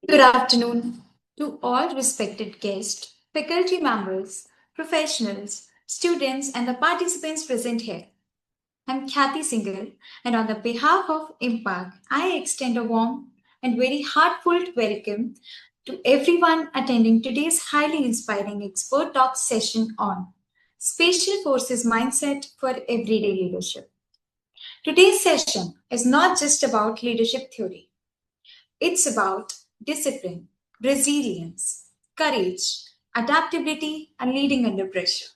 Good afternoon to all respected guests, faculty members, professionals, students, and the participants present here. I'm Kathy Singhal, and on the behalf of IMPARC, I extend a warm and very heartfelt welcome to everyone attending today's highly inspiring expert talk session on Special Forces Mindset for Everyday Leadership. Today's session is not just about leadership theory. It's about discipline, resilience, courage, adaptability, and leading under pressure.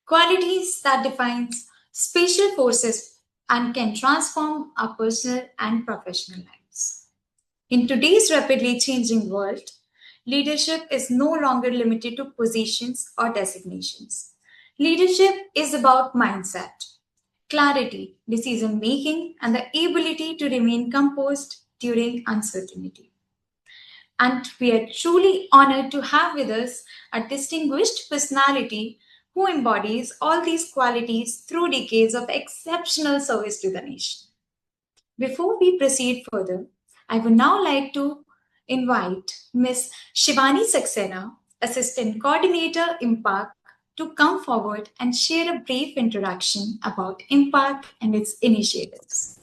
Qualities that defines special forces and can transform our personal and professional lives. In today's rapidly changing world, leadership is no longer limited to positions or designations. Leadership is about mindset, clarity, decision making, and the ability to remain composed during uncertainty. And we are truly honored to have with us a distinguished personality who embodies all these qualities through decades of exceptional service to the nation. Before we proceed further, I would now like to invite Ms. Shivani Saxena, Assistant Coordinator, IMPARC, to come forward and share a brief introduction about IMPARC and its initiatives.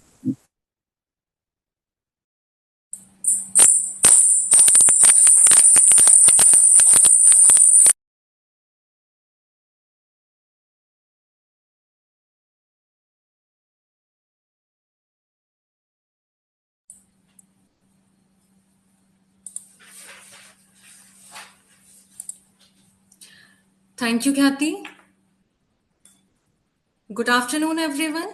Thank you, Kathy. Good afternoon, everyone.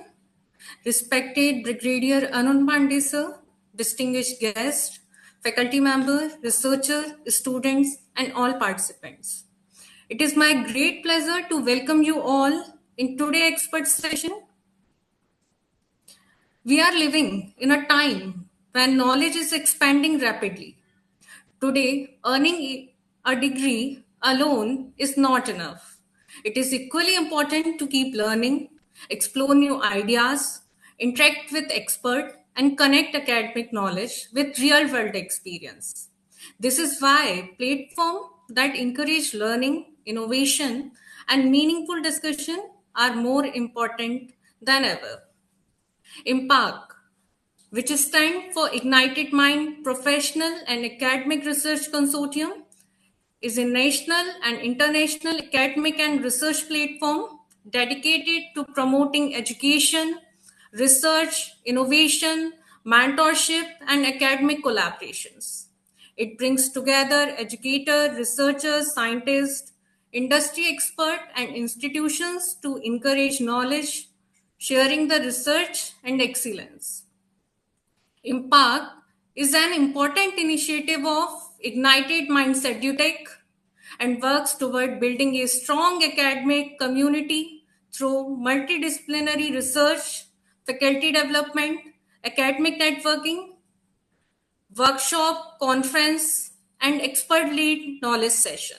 Respected Brigadier Arun Pandey, sir, distinguished guests, faculty members, researchers, students, and all participants. It is my great pleasure to welcome you all in today's expert session. We are living in a time when knowledge is expanding rapidly. Today, earning a degree alone is not enough. It is equally important to keep learning, explore new ideas, interact with experts, and connect academic knowledge with real world experience. This is why platforms that encourage learning, innovation, and meaningful discussion are more important than ever. IMPARC, which stands for Ignited Mind Professional and Academic Research Consortium, is a national and international academic and research platform dedicated to promoting education, research, innovation, mentorship, and academic collaborations. It brings together educators, researchers, scientists, industry experts, and institutions to encourage knowledge, sharing the research, and excellence. IMPARC is an important initiative of Ignited Mindset UTech and works toward building a strong academic community through multidisciplinary research, faculty development, academic networking, workshop, conference, and expert-led knowledge session.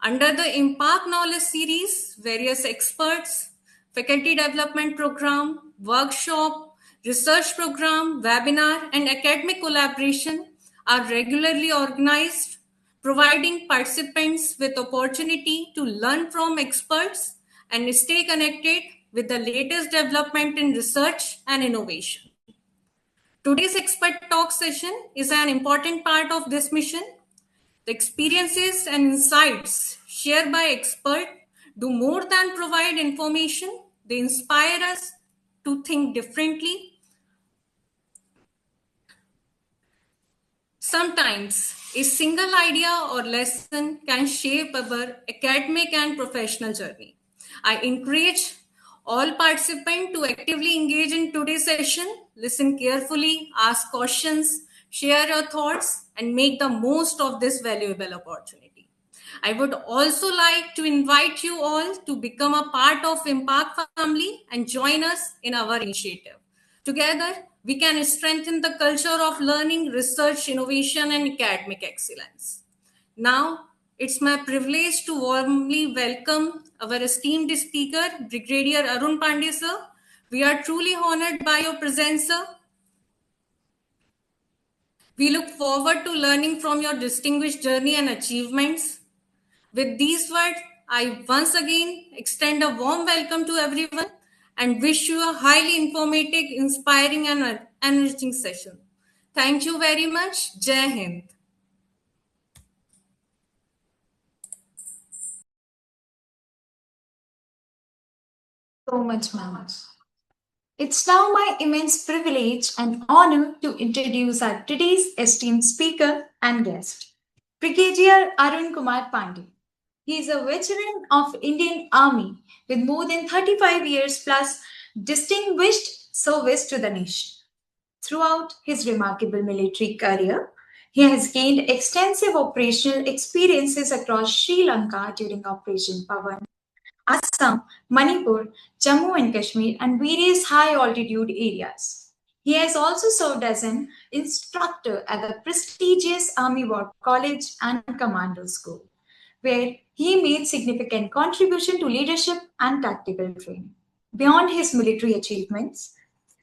Under the IMPARC Knowledge Series, various experts, faculty development program, workshop, research program, webinar, and academic collaboration are regularly organized, providing participants with opportunity to learn from experts and stay connected with the latest development in research and innovation. Today's expert talk session is an important part of this mission. The experiences and insights shared by experts do more than provide information. They inspire us to think differently. Sometimes a single idea or lesson can shape our academic and professional journey. I encourage all participants to actively engage in today's session, listen carefully, ask questions, share your thoughts, and make the most of this valuable opportunity. I would also like to invite you all to become a part of IMPARC family and join us in our initiative. Together, we can strengthen the culture of learning, research, innovation, and academic excellence. Now, it's my privilege to warmly welcome our esteemed speaker, Brigadier Arun Pandey, sir. We are truly honored by your presence, sir. We look forward to learning from your distinguished journey and achievements. With these words, I once again extend a warm welcome to everyone and wish you a highly informative, inspiring, and enriching session. Thank you very much. Jai Hind. So much, Mama. It's now my immense privilege and honor to introduce our today's esteemed speaker and guest, Brigadier Arun Kumar Pandey. He is a veteran of Indian Army with more than 35 years plus distinguished service to the nation. Throughout his remarkable military career, he has gained extensive operational experiences across Sri Lanka during Operation Pavan, Assam, Manipur, Jammu and Kashmir, and various high altitude areas. He has also served as an instructor at the prestigious Army War College and Commando School, where he made significant contribution to leadership and tactical training. Beyond his military achievements,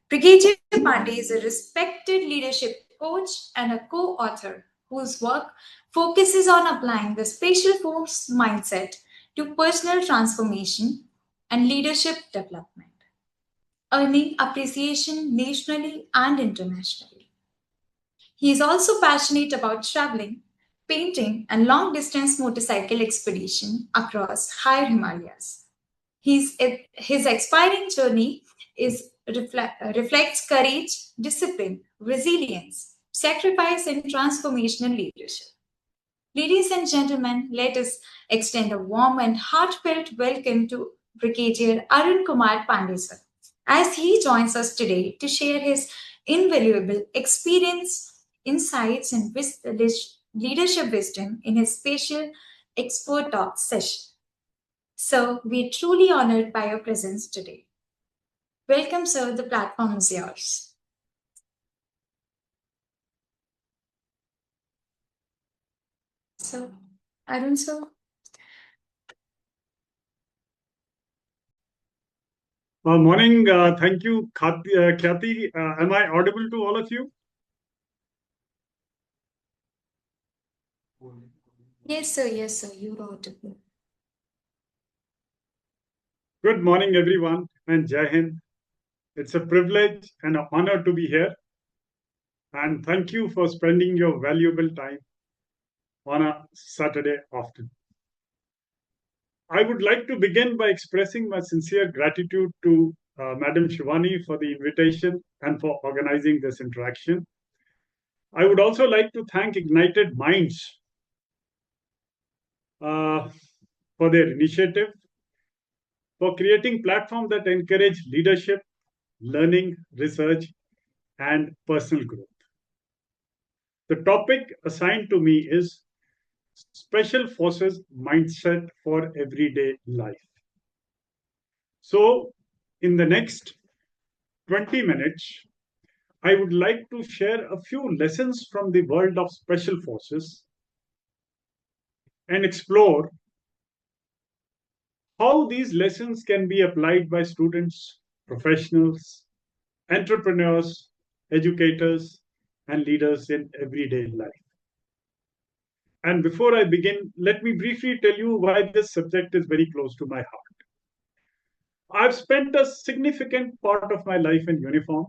Brigadier Pandey is a respected leadership coach and a co author whose work focuses on applying the special force mindset to personal transformation and leadership development, earning appreciation nationally and internationally. He is also passionate about traveling, painting, and long distance motorcycle expedition across higher Himalayas. His expiring journey reflects courage, discipline, resilience, sacrifice, and transformational leadership. Ladies and gentlemen, let us extend a warm and heartfelt welcome to Brigadier Arun Kumar Pandey sir, as he joins us today to share his invaluable experience, insights, and leadership wisdom in his special expert talk session. So, we're truly honored by your presence today. Welcome, sir. The platform is yours. So, Arun, sir. Morning. Thank you, Khyati. Am I audible to all of you? Yes, sir. Yes, sir. You're audible. Good morning, everyone, and Jai Hind. It's a privilege and an honor to be here. And thank you for spending your valuable time on a Saturday afternoon. I would like to begin by expressing my sincere gratitude to Madam Shivani for the invitation and for organizing this interaction. I would also like to thank Ignited Minds for their initiative, for creating platforms that encourage leadership, learning, research, and personal growth. The topic assigned to me is Special Forces Mindset for Everyday Life. So, in the next 20 minutes, I would like to share a few lessons from the world of Special Forces and explore how these lessons can be applied by students, professionals, entrepreneurs, educators, and leaders in everyday life. And before I begin, let me briefly tell you why this subject is very close to my heart. I've spent a significant part of my life in uniform,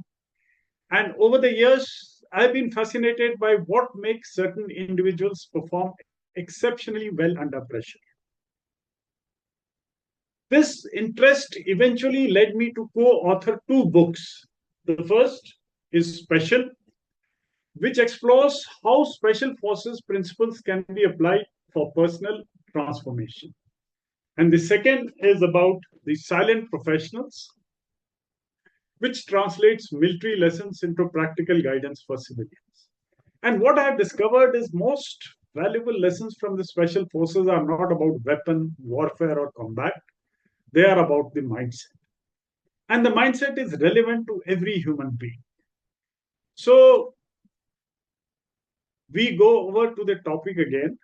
and over the years, I've been fascinated by what makes certain individuals perform exceptionally well under pressure. This interest eventually led me to co-author two books. The first is Special, which explores how Special Forces principles can be applied for personal transformation. And the second is about the Silent Professionals, which translates military lessons into practical guidance for civilians. And what I have discovered is most valuable lessons from the Special Forces are not about weapon, warfare, or combat. They are about the mindset. And the mindset is relevant to every human being. So we go over to the topic again.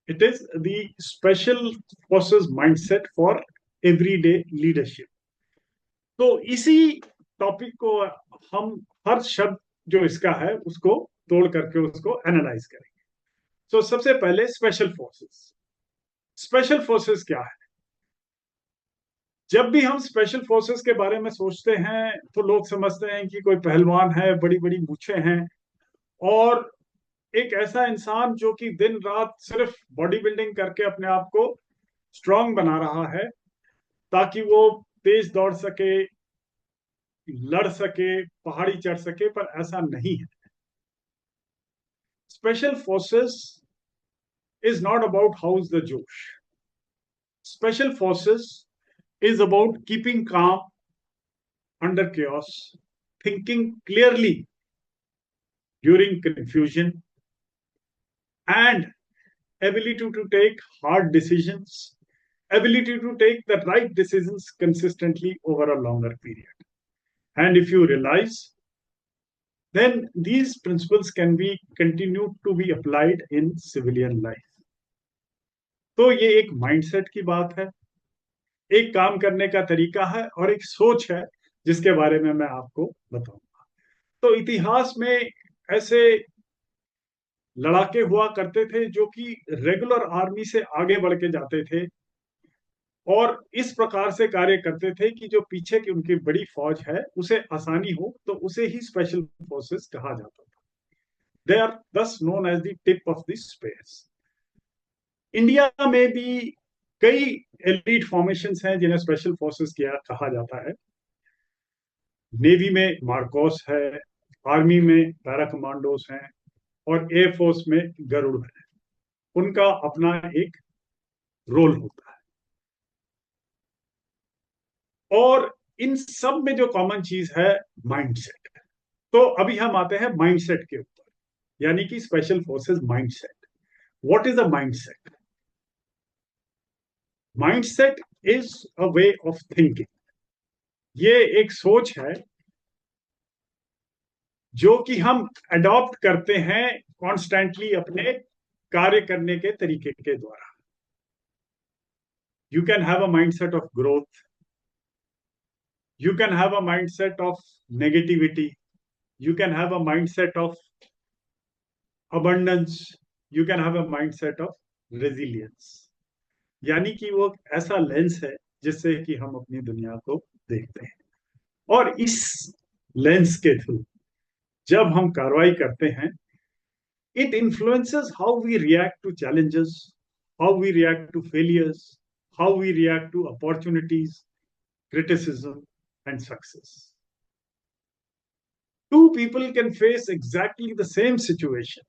It is the Special Forces mindset for everyday leadership. तो इसी topic को हम हर शब्द जो इसका है उसको तोड़ करके उसको एनालाइज करेंगे। तो सबसे पहले स्पेशल फोर्सेस। स्पेशल फोर्सेस क्या है? जब भी हम स्पेशल फोर्सेस के बारे में सोचते हैं तो लोग समझते हैं कि कोई पहलवान है, बड़ी बड़ी मूछें हैं, और एक ऐसा इंसान जो कि दिन रात सिर्फ बॉडी बिल्डिंग करके अपने आप को स्ट्रांग बना रहा है ताकि वो तेज दौड़ सके, लड़ सके, पहाड़ी चढ़ सके, पर ऐसा नहीं है। Special forces is not about how's the josh. Special forces is about keeping calm under chaos, thinking clearly during confusion, and ability to take hard decisions, ability to take the right decisions consistently over a longer period. And if you realize, then these principles can be continued to be applied in civilian life. तो ये एक mindset की बात है, एक काम करने का तरीका है, और एक सोच है जिसके बारे में मैं आपको बताऊंगा। तो इतिहास में ऐसे लड़ाके हुआ करते थे जो कि रेगुलर आर्मी से आगे बढ़ के जाते थे और इस प्रकार से कार्य करते थे कि जो पीछे की उनकी बड़ी फौज है उसे आसानी हो, तो उसे ही स्पेशल फोर्सेस कहा जाता था। They are thus known as the tip of the space. India में भी कई एलीट फॉर्मेशंस हैं जिन्हें स्पेशल फोर्सेस किया कहा जाता है। नेवी में मार्कोस है, आर्मी में पैरा कमांडोस हैं, और एयरफोर्स में गरुड़ है। उनका अपना एक रोल होता है, और इन सब में जो कॉमन चीज है माइंडसेट। तो अभी हम आते हैं माइंडसेट के ऊपर, यानी कि special forces mindset. What is a mindset? Mindset is a way of thinking. ये एक सोच है जो कि हम अडॉप्ट करते हैं कॉन्स्टेंटली अपने कार्य करने के तरीके के द्वारा। You can have a mindset of growth. You can have a mindset of negativity. You can have a mindset of abundance. You can have a mindset of resilience. यानी कि वो ऐसा लेंस है जिससे कि हम अपनी दुनिया को देखते हैं, और इस लेंस के थ्रू जब हम कार्रवाई करते हैं, it influences how we react to challenges, how we react to failures, how we react to opportunities, criticism, and success. Two people can face exactly the same situation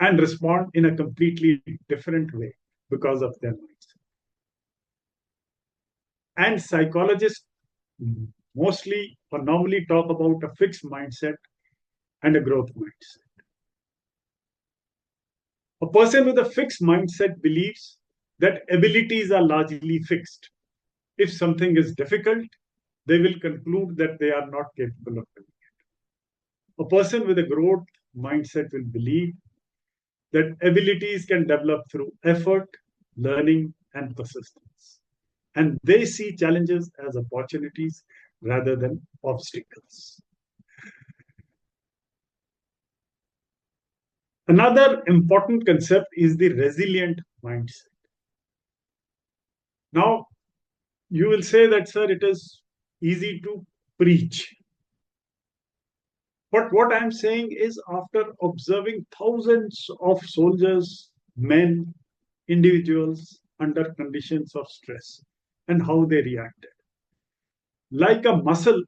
and respond in a completely different way because of their mindset. And psychologists mostly or normally talk about a fixed mindset and a growth mindset. A person with a fixed mindset believes that abilities are largely fixed. If something is difficult, they will conclude that they are not capable of doing it. A person with a growth mindset will believe that abilities can develop through effort, learning, and persistence. And they see challenges as opportunities rather than obstacles. Another important concept is the resilient mindset. Now, you will say that, sir, it is easy to preach. But what I'm saying is, after observing thousands of soldiers, men, individuals under conditions of stress and how they reacted, like a muscle,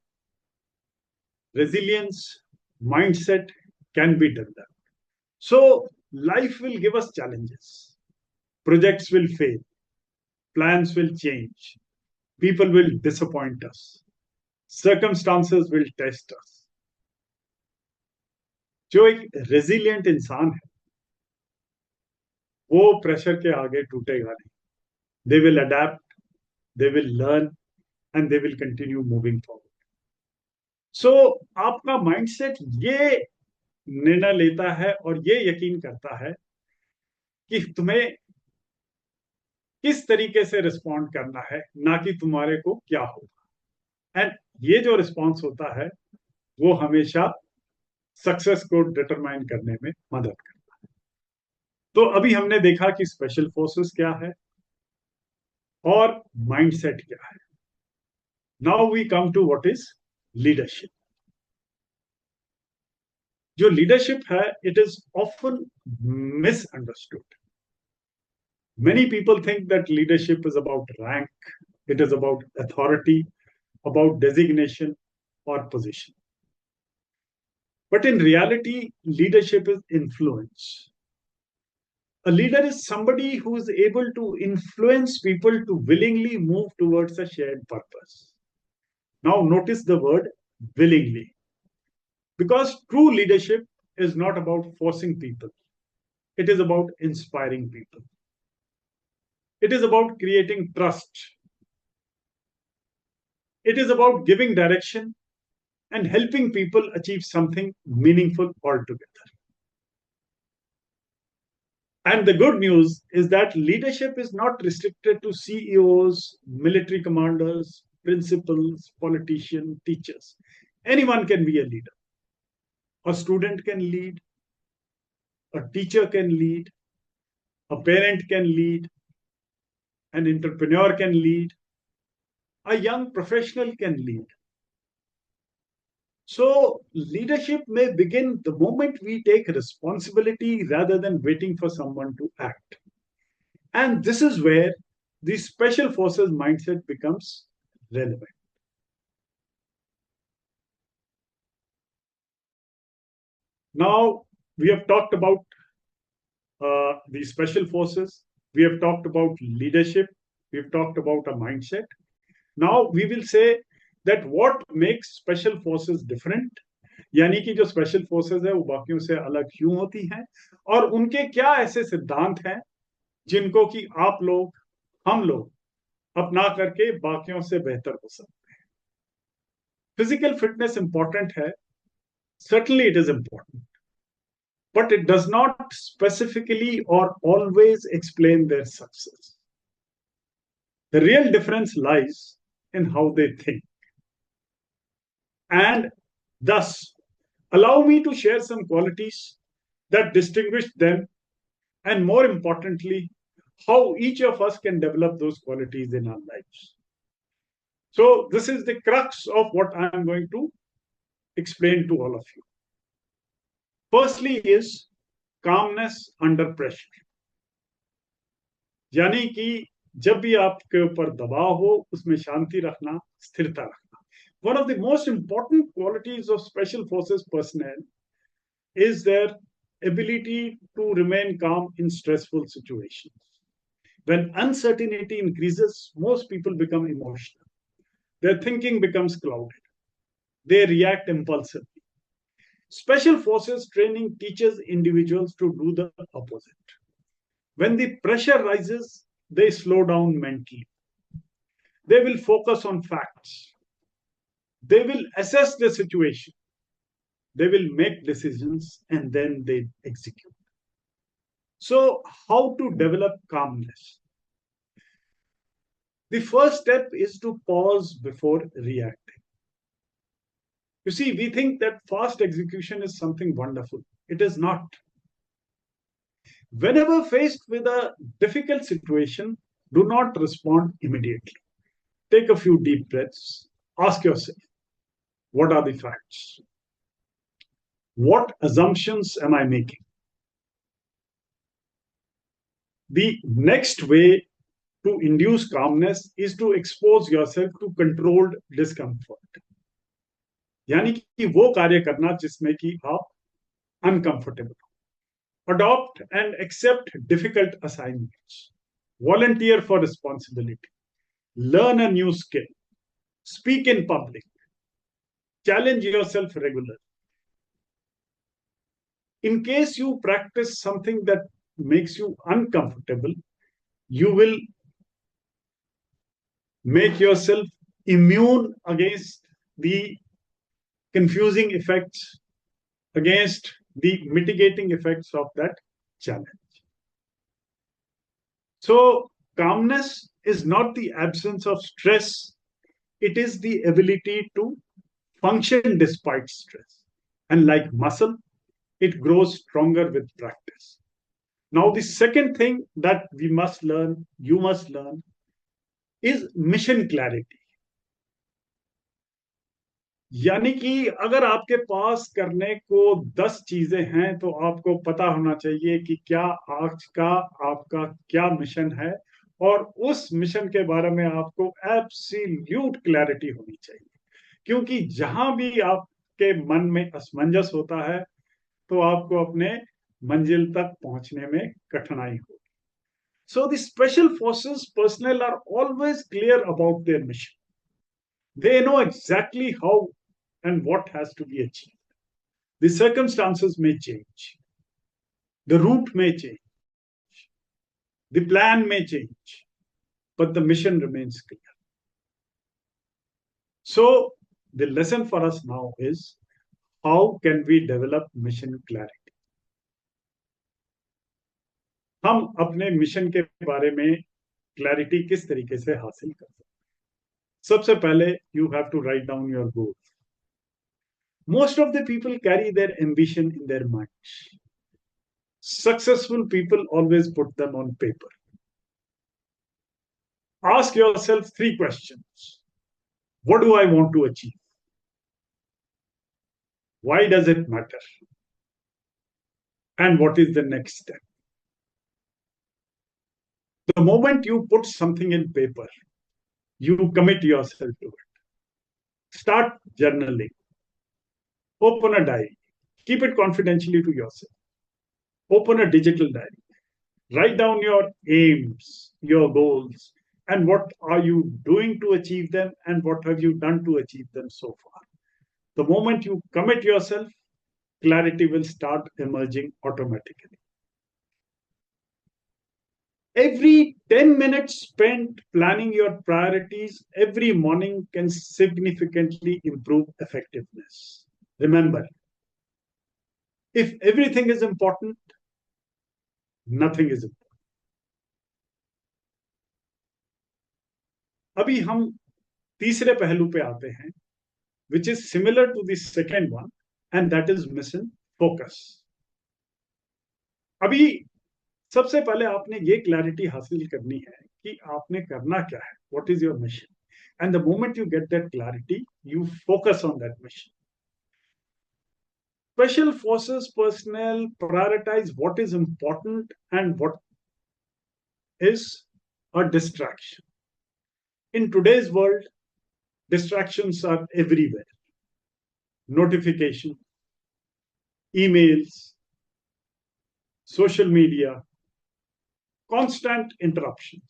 resilience, mindset can be developed. So, life will give us challenges. Projects will fail. Plans will change. People will disappoint us. Circumstances will test us. जो एक resilient इंसान है वो pressure के आगे टूटेगा नहीं. They will adapt, they will learn, and they will continue moving forward. So आपका माइंडसेट ये निर्णय लेता है और ये यकीन करता है कि तुम्हें किस तरीके से रिस्पॉन्ड करना है, ना कि तुम्हारे को क्या होगा. एंड ये जो रिस्पॉन्स होता है वो हमेशा सक्सेस को डिटरमाइन करने में मदद करता है। तो अभी हमने देखा कि स्पेशल फोर्सेस क्या है और माइंडसेट क्या है। Now we come to what is leadership. जो लीडरशिप है, it is often misunderstood. Many people think that leadership is about rank, it is about authority, about designation or position. But in reality, leadership is influence. A leader is somebody who is able to influence people to willingly move towards a shared purpose. Now, notice the word willingly, because true leadership is not about forcing people, it is about inspiring people. It is about creating trust. It is about giving direction and helping people achieve something meaningful altogether. And the good news is that leadership is not restricted to CEOs, military commanders, principals, politicians, teachers. Anyone can be a leader. A student can lead, a teacher can lead, a parent can lead, an entrepreneur can lead, a young professional can lead. So, leadership may begin the moment we take responsibility rather than waiting for someone to act. And this is where the special forces mindset becomes relevant. Now, we have talked about the special forces, we have talked about leadership, we have talked about a mindset. Now, we will say that what makes special forces different, यानी कि जो special forces है वो बाकियों से अलग क्यों होती हैं और उनके क्या ऐसे सिद्धांत हैं जिनको कि आप लोग, हम लोग अपना करके बाकियों से बेहतर हो सकते हैं। फिजिकल फिटनेस इंपॉर्टेंट है, certainly it is important, but it does not specifically or always explain their success. The real difference lies in how they think. And thus, allow me to share some qualities that distinguish them, and more importantly, how each of us can develop those qualities in our lives. So, this is the crux of what I am going to explain to all of you. Firstly, is calmness under pressure. यानी कि जब भी आपके ऊपर दबाव हो, उसमें शांति रखना, स्थिरता रखना. One of the most important qualities of special forces personnel is their ability to remain calm in stressful situations. When uncertainty increases, most people become emotional. Their thinking becomes clouded. They react impulsively. Special forces training teaches individuals to do the opposite. When the pressure rises, they slow down mentally. They will focus on facts. They will assess the situation. They will make decisions and then they execute. So, how to develop calmness? The first step is to pause before reacting. You see, we think that fast execution is something wonderful. It is not. Whenever faced with a difficult situation, do not respond immediately. Take a few deep breaths. Ask yourself, what are the facts? What assumptions am I making? The next way to induce calmness is to expose yourself to controlled discomfort. यानी कि वो कार्य करना जिसमें कि आप uncomfortable. Adopt and accept difficult assignments. Volunteer for responsibility. Learn a new skill. Speak in public. Challenge yourself regularly. In case you practice something that makes you uncomfortable, you will make yourself immune against the confusing effects, against the mitigating effects of that challenge. So, calmness is not the absence of stress, it is the ability to function despite stress. And like muscle, it grows stronger with practice. Now, the second thing that we must learn, you must learn, is mission clarity. यानी कि अगर आपके पास करने को 10 चीजें हैं तो आपको पता होना चाहिए कि क्या आज का आपका क्या मिशन है, और उस मिशन के बारे में आपको एब्सोल्यूट क्लैरिटी होनी चाहिए, क्योंकि जहां भी आपके मन में असमंजस होता है तो आपको अपने मंजिल तक पहुंचने में कठिनाई होगी. So the special forces personnel are always clear about their mission. They know exactly how and what has to be achieved. The circumstances may change. The route may change. The plan may change. But the mission remains clear. So the lesson for us now is, how can we develop mission clarity? हम अपने mission के बारे में clarity किस तरीके से हासिल कर सकते हैं? सबसे पहले, you have to write down your goals. Most of the people carry their ambition in their minds. Successful people always put them on paper. Ask yourself 3 questions. What do I want to achieve? Why does it matter? And what is the next step? The moment you put something in paper, you commit yourself to it. Start journaling. Open a diary. Keep it confidentially to yourself. Open a digital diary. Write down your aims, your goals, and what are you doing to achieve them, and what have you done to achieve them so far. The moment you commit yourself, clarity will start emerging automatically. Every 10 minutes spent planning your priorities every morning can significantly improve effectiveness. Remember, if everything is important, nothing is important. अभी हम तीसरे पहलू पे आते हैं, which is similar to the second one, and that is mission focus. अभी सबसे पहले आपने ये क्लैरिटी हासिल करनी है कि आपने करना क्या है, what is your mission, and the moment you get that clarity, you focus on that mission. Special forces personnel prioritize what is important and what is a distraction. In today's world, distractions are everywhere. Notification, emails, social media, constant interruptions.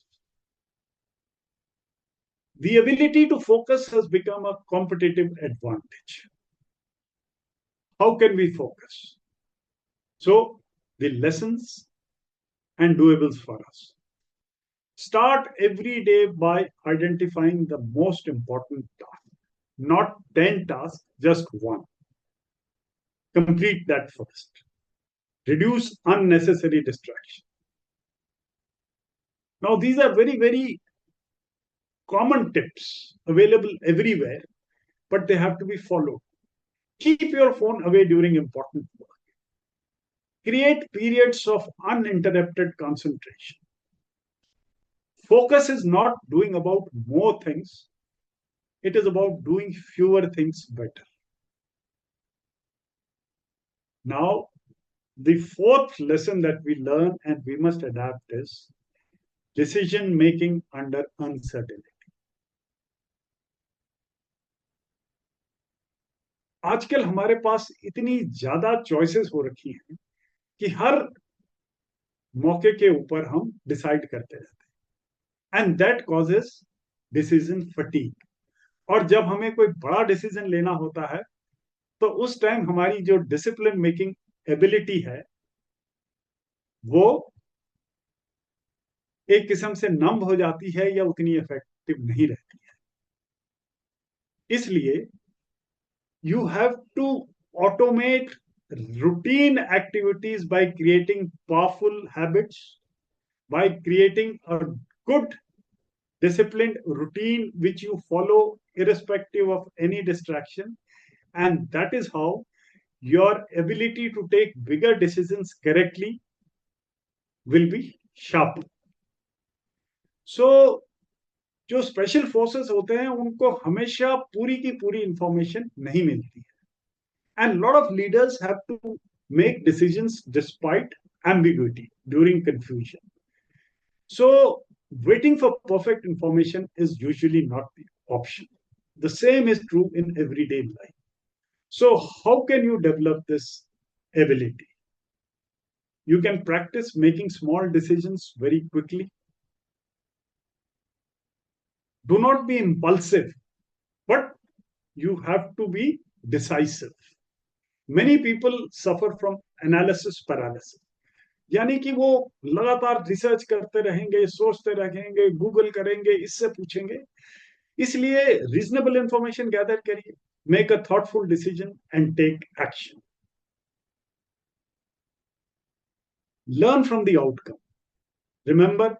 The ability to focus has become a competitive advantage. How can we focus? So, the lessons and doables for us. Start every day by identifying the most important task. Not 10 tasks, just one. Complete that first. Reduce unnecessary distraction. Now, these are very, very common tips available everywhere, but they have to be followed. Keep your phone away during important work. Create periods of uninterrupted concentration. Focus is not doing about more things. It is about doing fewer things better. Now, the fourth lesson that we learn and we must adapt is decision making under uncertainty. आजकल हमारे पास इतनी ज्यादा choices हो रखी हैं कि हर मौके के ऊपर हम डिसाइड करते रहते हैं, and that causes decision fatigue. और जब हमें कोई बड़ा डिसीजन लेना होता है तो उस टाइम हमारी जो डिसिप्लिन मेकिंग एबिलिटी है वो एक किस्म से नम हो जाती है या उतनी इफेक्टिव नहीं रहती है. इसलिए you have to automate routine activities by creating powerful habits, by creating a good disciplined routine which you follow irrespective of any distraction, and that is how your ability to take bigger decisions correctly will be sharp. So जो special forces होते हैं उनको हमेशा पूरी की पूरी information नहीं मिलती है, and lot of leaders have to make decisions despite ambiguity during confusion. So waiting for perfect information is usually not the option. The same is true in everyday life. So how can you develop this ability? You can practice making small decisions very quickly. Do not be impulsive, but you have to be decisive. Many people suffer from analysis paralysis. यानी कि वो लगातार research करते रहेंगे, सोचते रहेंगे, Google करेंगे, इससे पूछेंगे. इसलिए रीजनेबल इंफॉर्मेशन गैदर करिए, make a thoughtful decision and take action. Learn from the outcome. Remember,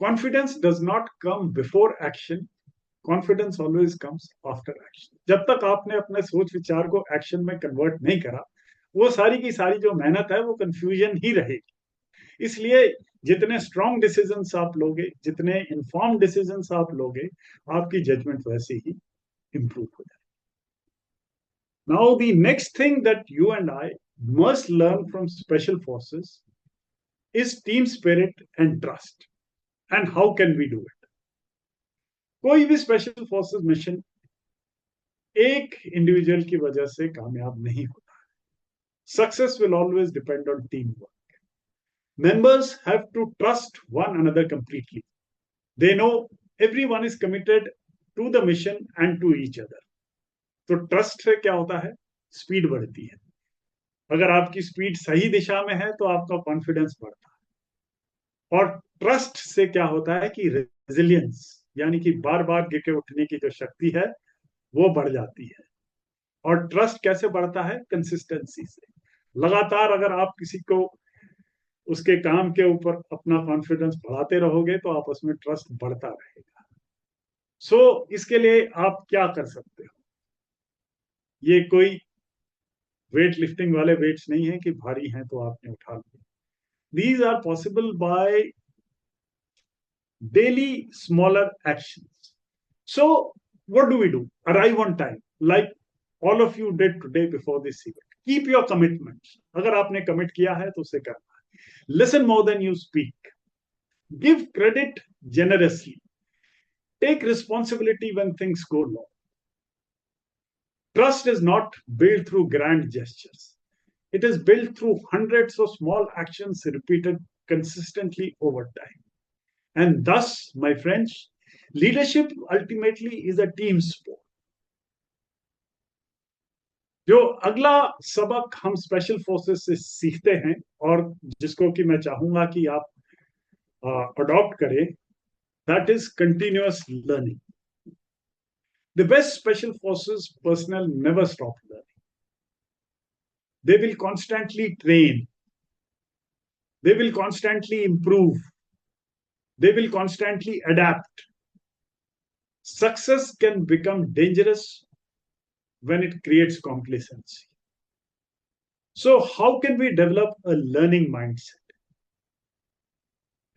confidence does not come before action. Confidence always comes after action. जब तक आपने अपने सोच विचार को एक्शन में कन्वर्ट नहीं करा, वो सारी की सारी जो मेहनत है वो कंफ्यूजन ही रहेगी. इसलिए जितने स्ट्रॉन्ग डिसीजंस आप लोगे, जितने इन्फॉर्म डिसीजंस आप लोगे, आपकी जजमेंट वैसे ही इंप्रूव हो जाए. Now the next thing that you and I must learn from special forces is team spirit and trust. And how can we do it? कोई भी स्पेशल फोर्सेस मिशन एक individual की वजह से कामयाब नहीं होता. Success will always depend on team work. Members have to trust one another completely. They know everyone is committed to the mission and to each other. तो ट्रस्ट से क्या होता है? स्पीड बढ़ती है. अगर आपकी स्पीड सही दिशा में है तो आपका कॉन्फिडेंस बढ़ता है. और ट्रस्ट से क्या होता है कि रेजिलियंस, यानी कि बार बार गिर के उठने की जो शक्ति है वो बढ़ जाती है. और ट्रस्ट कैसे बढ़ता है? कंसिस्टेंसी से. लगातार अगर आप किसी को उसके काम के ऊपर अपना कॉन्फिडेंस बढ़ाते रहोगे तो आपस में ट्रस्ट बढ़ता रहेगा. सो इसके लिए आप क्या कर सकते हो? ये कोई वेट लिफ्टिंग वाले वेट्स नहीं है कि भारी हैं तो आपने उठा लिए. These are possible by daily smaller actions. So what do we do? Arrive on time, like all of you did today before this event. Keep your commitments. अगर आपने commit किया है तो उसे करना है. Listen more than you speak. Give credit generously. Take responsibility when things go wrong. Trust is not built through grand gestures. It is built through hundreds of small actions repeated consistently over time. And thus, my friends, leadership ultimately is a team sport. जो अगला सबक हम special forces से सीखते हैं और जिसको कि मैं चाहूंगा कि आप अडॉप्ट करें, that is continuous learning. The best special forces personnel never stop learning. They will constantly train. They will constantly improve. They will constantly adapt. Success can become dangerous when it creates complacency. So how can we develop a learning mindset?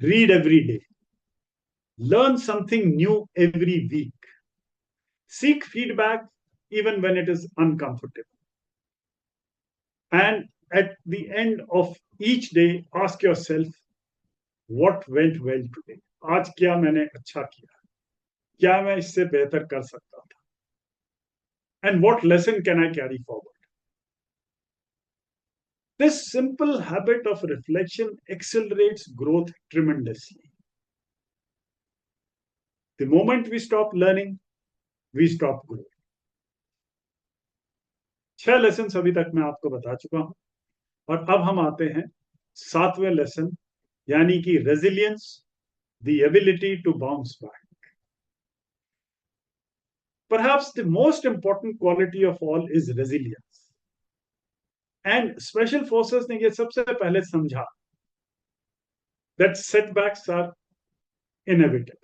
Read every day. Learn something new every week. Seek feedback even when it is uncomfortable. And at the end of each day, ask yourself, what went well today? आज क्या मैंने अच्छा किया? क्या मैं इससे बेहतर कर सकता था? And what lesson can I carry forward? This simple habit of reflection accelerates growth tremendously. The moment we stop learning, we stop growing. 6 lesson अभी तक मैं आपको बता चुका हूं और अब हम आते हैं 7वें लेसन, यानी कि resilience, the ability to bounce back. Perhaps the most important quality of all is resilience. And special forces ने ये सबसे पहले समझा that setbacks are inevitable.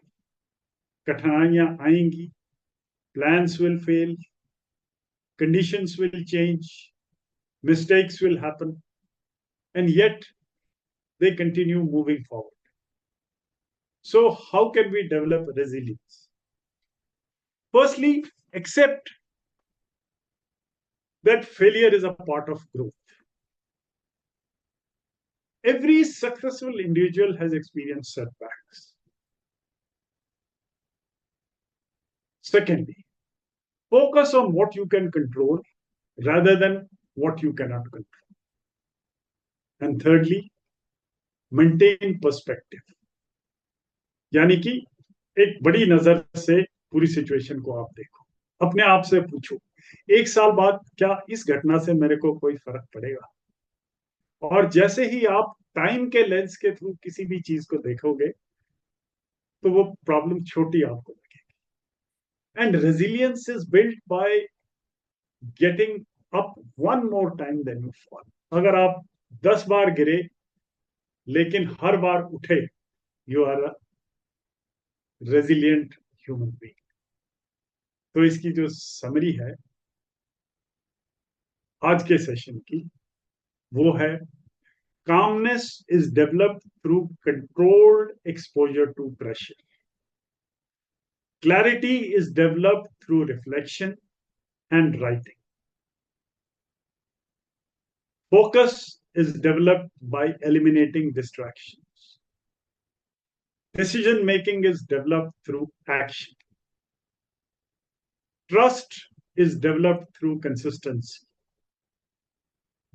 कठिनाइयां आएंगी, plans will fail, conditions will change, mistakes will happen, and yet they continue moving forward. So, how can we develop resilience? Firstly, accept that failure is a part of growth. Every successful individual has experienced setbacks. Secondly, focus on what you can control rather than what you cannot control. And thirdly, maintain perspective. यानी कि एक बड़ी नजर से पूरी situation को आप देखो, अपने आप से पूछो, एक साल बाद क्या इस घटना से मेरे को कोई फर्क पड़ेगा? और जैसे ही आप टाइम के लेंस के थ्रू किसी भी चीज को देखोगे तो वो प्रॉब्लम छोटी आपको लगेगी. And resilience is built by getting up one more time than you fall. अगर आप 10 बार गिरे लेकिन हर बार उठे, you are a resilient human being. तो इसकी जो समरी है आज के सेशन की, वो है calmness is developed through controlled exposure to pressure. Clarity is developed through reflection and writing. Focus is developed by eliminating distractions. Decision making is developed through action. Trust is developed through consistency.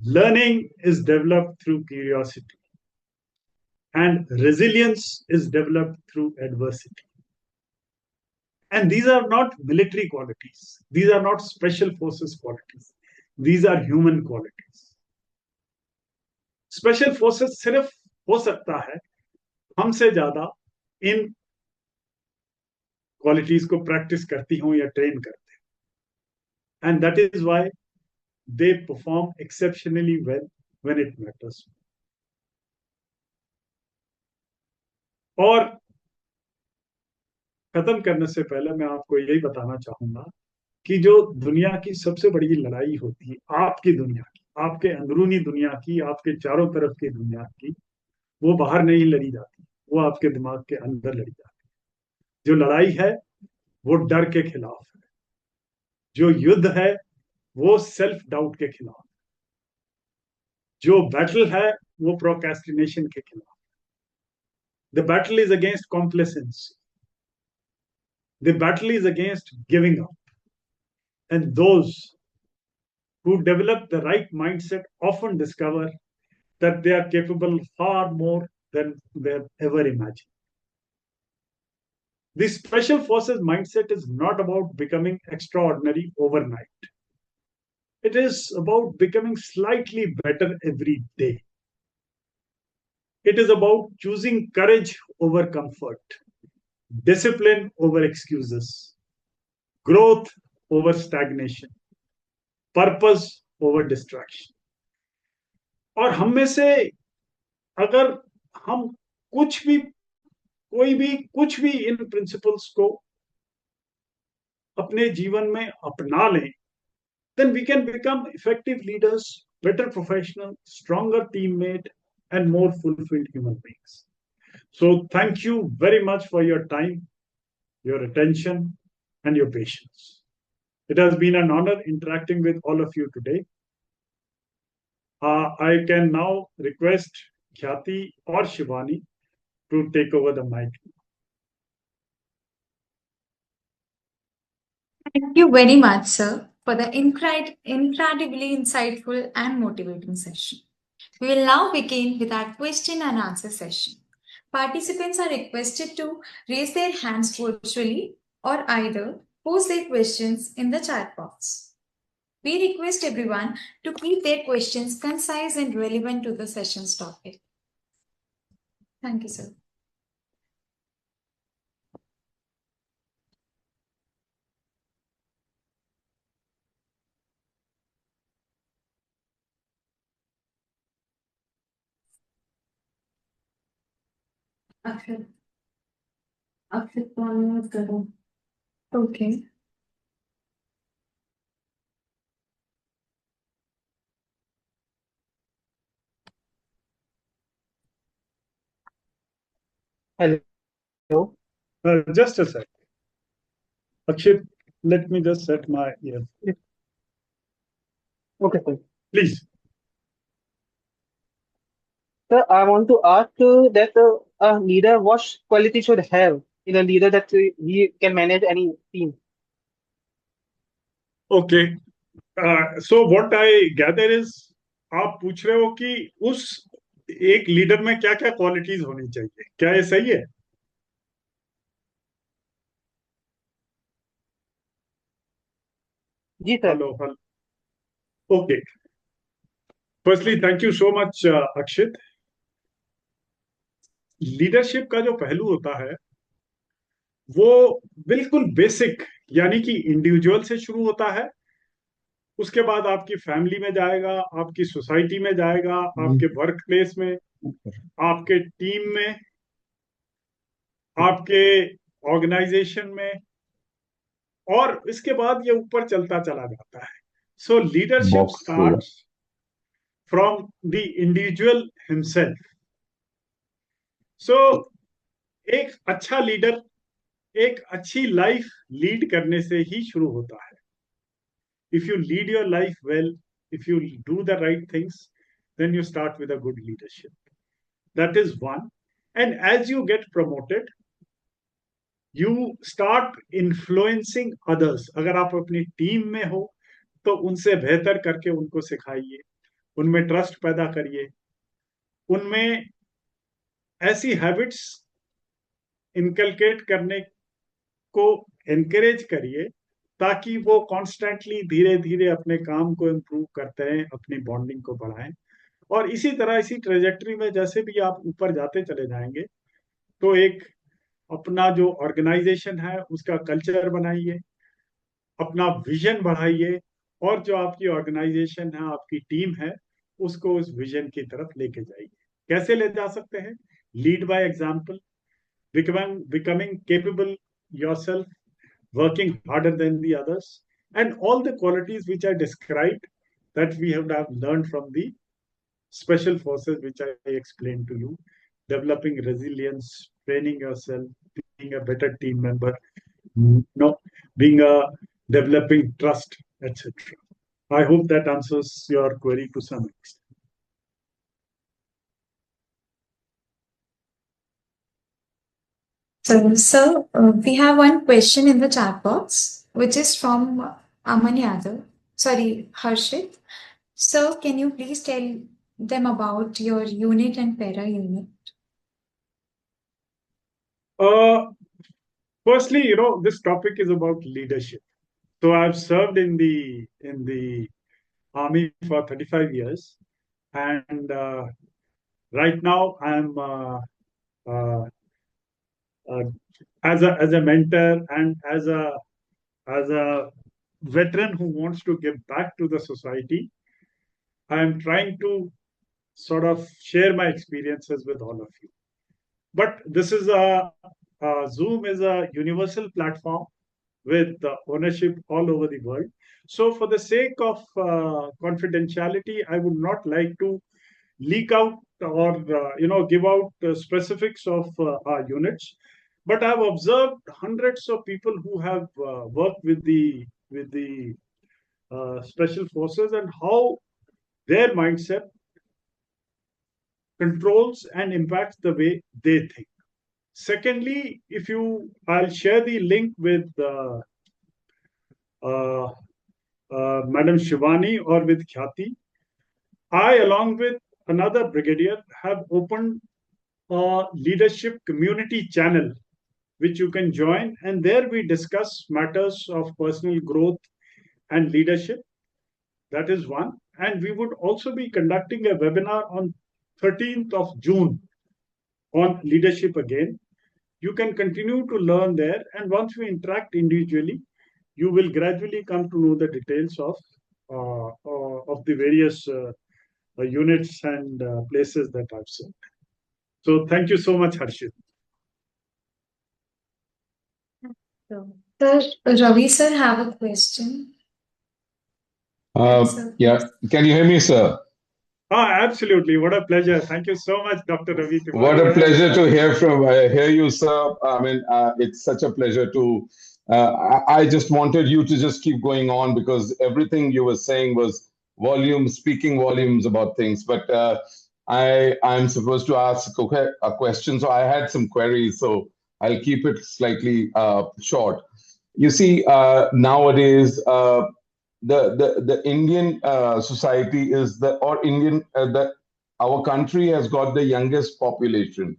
Learning is developed through curiosity. And resilience is developed through adversity. And these are not military qualities. These are not special forces qualities. These are human qualities. Special forces सिर्फ हो सकता है हमसे ज्यादा इन qualities को practice करती हों या ट्रेन करते हैं. And that is why they perform exceptionally well when it matters. और खत्म करने से पहले मैं आपको यही बताना चाहूंगा कि जो दुनिया की सबसे बड़ी लड़ाई होती है, आपकी दुनिया की, आपके अंदरूनी दुनिया की, आपके चारों तरफ की दुनिया की, वो बाहर नहीं लड़ी जाती, वो आपके दिमाग के अंदर लड़ी जाती है. जो लड़ाई है वो डर के खिलाफ है. जो युद्ध है वो सेल्फ डाउट के खिलाफ. जो बैटल है वो प्रोक्रेस्टिनेशन के खिलाफ. The battle is against complacency. The battle is against giving up. And those who develop the right mindset often discover that they are capable far more than they have ever imagined. The special forces mindset is not about becoming extraordinary overnight. It is about becoming slightly better every day. It is about choosing courage over comfort, discipline over excuses, growth over stagnation, purpose over distraction. और हम में से अगर हम कोई भी कुछ भी इन प्रिंसिपल्स को अपने जीवन में अपना लें, then we can become effective leaders, better professionals, stronger teammate, and more fulfilled human beings. So thank you very much for your time, your attention, and your patience. It has been an honor interacting with all of you today. I can now request Khyati or Shivani to take over the mic. Thank you very much, sir, for the incredibly insightful and motivating session. We will now begin with our question and answer session. Participants are requested to raise their hands virtually or either post their questions in the chat box. We request everyone to keep their questions concise and relevant to the session's topic. Thank you, sir. Okay. Hello. Just a sec. Akshit, let me just set my ear. Okay, sir. Please. Sir, I want to ask that a leader, what quality should have in a leader that he can manage any team? Okay. So what I gather is आप पूछ रहे हो कि उस एक leader में क्या क्या क्वालिटीज होनी चाहिए, क्या ये सही है? जी sir. Hello hello. Okay. Firstly thank you so much Akshit. Leadership का जो पहलू होता है वो बिल्कुल बेसिक, यानी कि इंडिविजुअल से शुरू होता है, उसके बाद आपकी फैमिली में जाएगा, आपकी सोसाइटी में जाएगा, आपके वर्क प्लेस में, आपके टीम में, आपके ऑर्गेनाइजेशन में, और इसके बाद ये ऊपर चलता चला जाता है. So leadership starts from the individual himself. So एक अच्छा लीडर एक अच्छी लाइफ लीड करने से ही शुरू होता है. If you lead your life well, if you do the right things, then you start with a good leadership. That is one. And as you get promoted, you start influencing others. अगर आप अपनी team में हो तो उनसे बेहतर करके उनको सिखाइए, उनमें ट्रस्ट पैदा करिए, उनमें ऐसी हैबिट्स इनकलकेट करने को एनकरेज करिए ताकि वो कॉन्स्टेंटली धीरे धीरे अपने काम को इम्प्रूव करते हैं, अपनी बॉन्डिंग को बढ़ाएं. और इसी तरह इसी ट्रेजेक्टरी में जैसे भी आप ऊपर जाते चले जाएंगे तो एक अपना जो ऑर्गेनाइजेशन है उसका कल्चर बनाइए, अपना विजन बढ़ाइए, और जो आपकी ऑर्गेनाइजेशन है, आपकी टीम है, उसको उस विजन की तरफ लेके जाइए. कैसे ले जा सकते हैं? Lead by example, becoming capable yourself, working harder than the others, and all the qualities which I described that we have learned from the special forces, which I explained to you. Developing resilience, training yourself, being a better team member, no, being a developing trust, etc. I hope that answers your query to some extent. So, sir, we have one question in the chat box, which is from Aman Yadav. Sorry, Harshit. Sir, can you please tell them about your unit and para unit? Firstly, this topic is about leadership. So I've served in the army for 35 years, and right now I'm as a mentor and as a veteran who wants to give back to the society. I'm trying to sort of share my experiences with all of you. But this is Zoom is a universal platform with ownership all over the world. So for the sake of confidentiality, I would not like to leak out or give out specifics of our units. But I've observed hundreds of people who have worked with the special forces and how their mindset controls and impacts the way they think. Secondly, I'll share the link with Madam Shivani or with Khyati. I, along with another brigadier, have opened a leadership community channel which you can join, and there we discuss matters of personal growth and leadership. That is one. And we would also be conducting a webinar on 13th of June on leadership again. You can continue to learn there, and once we interact individually, you will gradually come to know the details of the various units and places that I've served. So thank you so much, Harshit. Sir, Ravi sir have a question. Yeah, can you hear me, sir? Absolutely. What a pleasure. Thank you so much, Dr. Ravi What Tiwari. a And pleasure to hear you, sir. I mean, it's such a pleasure to. I just wanted you to just keep going on because everything you were saying was speaking volumes about things. But I'm supposed to ask a question, so I had some queries. So I'll keep it slightly short. You see, nowadays, the Indian society is the or Indian the our country has got the youngest population.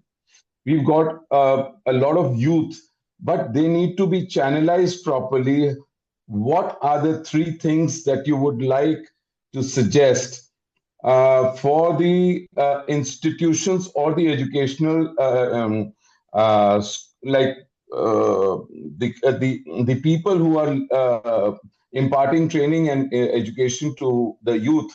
We've got a lot of youth, but they need to be channelized properly. What are the three things that you would like to suggest for the institutions or the educational like the people who are imparting training and education to the youth,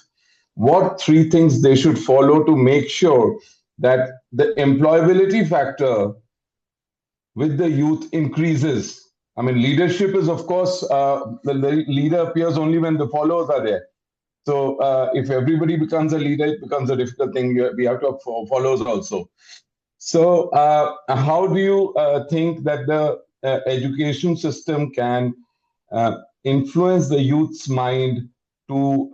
what three things they should follow to make sure that the employability factor with the youth increases? I mean, leadership is, of course, the leader appears only when the followers are there. So if everybody becomes a leader, it becomes a difficult thing. We have to have followers also. So how do you think that the education system can influence the youth's mind to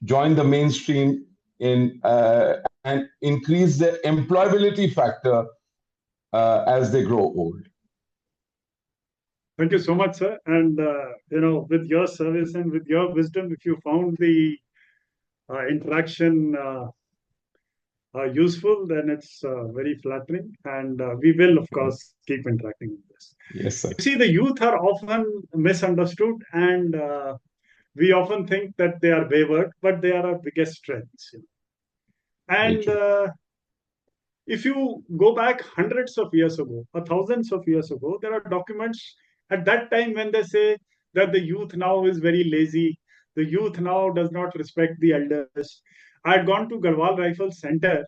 join the mainstream in and increase the employability factor as they grow old? thank you so much, sir. And, with your service and with your wisdom, if you found the interaction useful, then it's very flattering. And we will, of course, keep interacting with this. Yes, sir. You see, the youth are often misunderstood, and we often think that they are wayward, but they are our biggest strengths. And if you go back hundreds of years ago or thousands of years ago, there are documents at that time when they say that the youth now is very lazy, the youth now does not respect the elders. I had gone to Garhwal Rifle Center,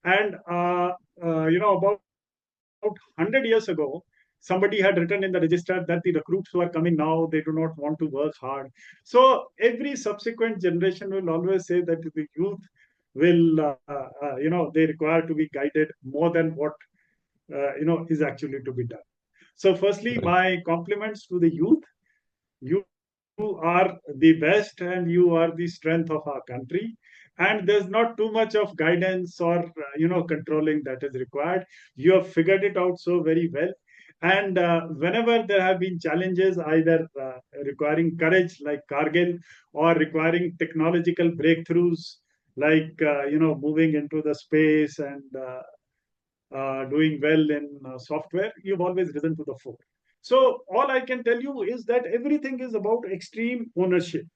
and about 100 years ago, somebody had written in the register that the recruits who are coming now, they do not want to work hard. So every subsequent generation will always say that the youth will, they require to be guided more than what, is actually to be done. So firstly, Right. my compliments to the youth. You are the best and you are the strength of our country, and there's not too much of guidance or controlling that is required. You have figured it out so very well. And whenever there have been challenges, either requiring courage like Kargil, or requiring technological breakthroughs like moving into the space and doing well in software, you've always risen to the fore. So all I can tell you is that everything is about extreme ownership.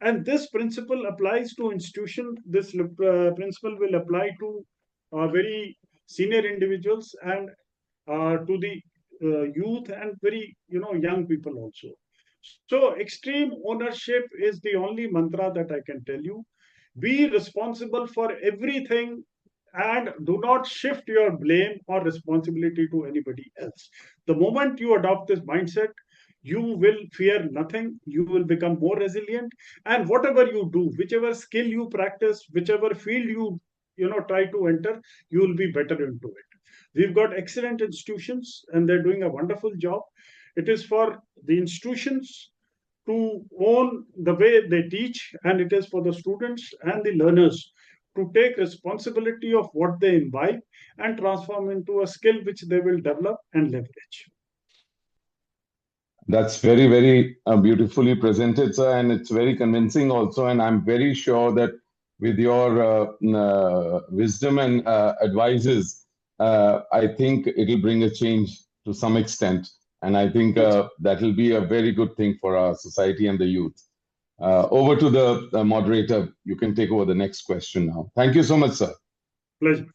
And this principle applies to institution. This principle will apply to very senior individuals and to the youth and very young people also. So extreme ownership is the only mantra that I can tell you. Be responsible for everything and do not shift your blame or responsibility to anybody else. The moment you adopt this mindset, you will fear nothing. You will become more resilient. And whatever you do, whichever skill you practice, whichever field you try to enter, you will be better into it. We've got excellent institutions and they're doing a wonderful job. It is for the institutions to own the way they teach, and it is for the students and the learners to take responsibility of what they imbibe and transform into a skill which they will develop and leverage. That's very, very beautifully presented, sir, and it's very convincing also. And I'm very sure that with your wisdom and advices, I think it'll bring a change to some extent. And I think that will be a very good thing for our society and the youth. Over to the moderator. You can take over the next question now. Thank you so much, sir. Pleasure.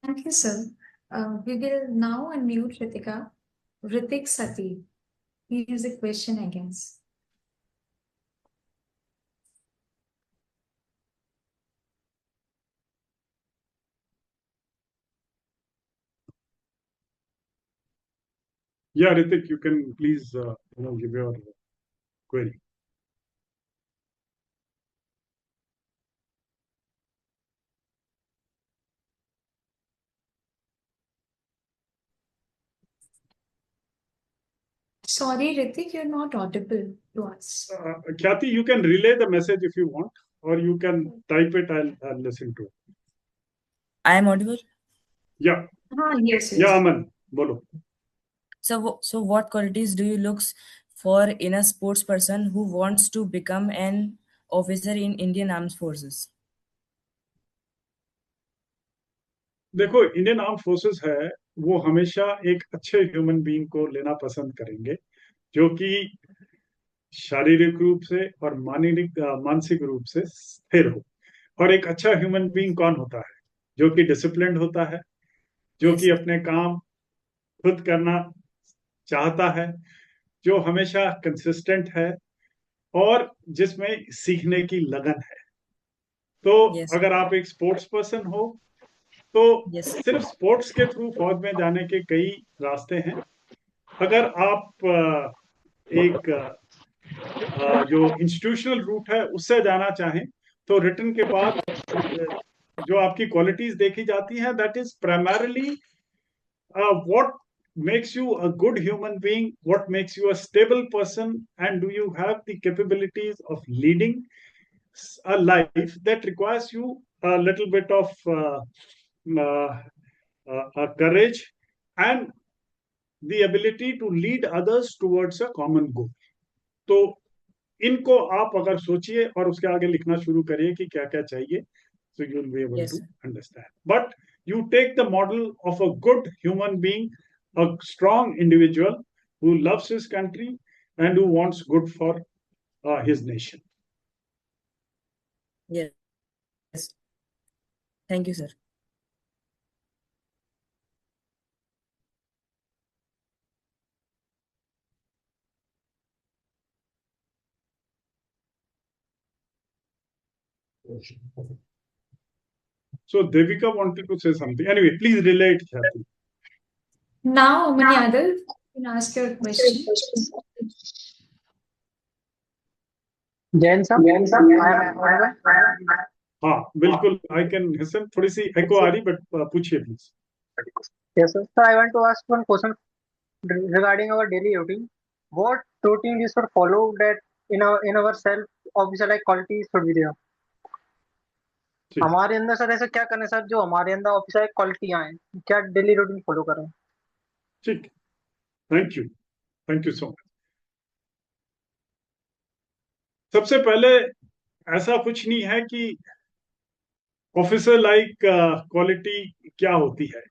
Thank you, sir. We will now unmute Ritik Sati. He has a question, I guess. Yeah, Ritik, you can please give your query. Sorry, Ritik, you're not audible to us. Khyati, you can relay the message if you want, or you can type it. I'll listen to it. I am audible. Yeah. Yes, Yeah, yes. Aman, bolo. So what qualities do you look for in a sports person who wants to become an officer in Indian Armed Forces? देखो, Indian arm forces है, वो हमेशा एक अच्छे human being को लेना पसंद करेंगे, जो कि शारीरिक रूप से और मानसिक रूप से स्थिर हो। और एक अच्छा ह्यूमन बीइंग कौन होता है? जो कि डिसिप्लिन्ड होता है, जो Yes, कि sir. अपने काम खुद करना चाहता है, जो हमेशा कंसिस्टेंट है, और जिसमें सीखने की लगन है। तो Yes, sir. अगर आप एक स्पोर्ट्स पर्सन हो, तो Yes, sir. सिर्फ स्पोर्ट्स के थ्रू फौज में जाने के कई रास्ते हैं। अगर आप एक जो इंस्टीट्यूशनल रूट है उससे जाना चाहें, तो रिटन के बाद जो आपकी क्वालिटीज देखी जाती हैं, that is primarily what makes you a good human being, what makes you a stable person, and do you have the capabilities of leading a life that requires you a little bit of courage and the ability to lead others towards a common goal. तो इनको आप अगर सोचिए और उसके आगे लिखना शुरू करिए कि क्या क्या चाहिए, so you'll be able Yes, to sir. understand. But you take the model of a good human being, a strong individual who loves his country and who wants good for his nation. Yes. Thank you, sir. So Devika wanted to say something. Anyway, please relate, Khyati. Now, Aman Yadav, you can ask your question. Jain sir, I am audible. हाँ, बिल्कुल, I can listen. थोड़ी सी echo आ रही, but पूछिए please. Yes sir. So I want to ask one question regarding our daily routine. What routine we should follow that in our self officer like qualities should be there? ठीक, हमारे अंदर sir ऐसा क्या करना है sir जो हमारे अंदर ऑफिसर क्वालिटियां हैं, क्या डेली रूटीन फॉलो करें? ठीक, thank you so much. सबसे पहले ऐसा कुछ नहीं है कि ऑफिसर लाइक क्वालिटी क्या होती है।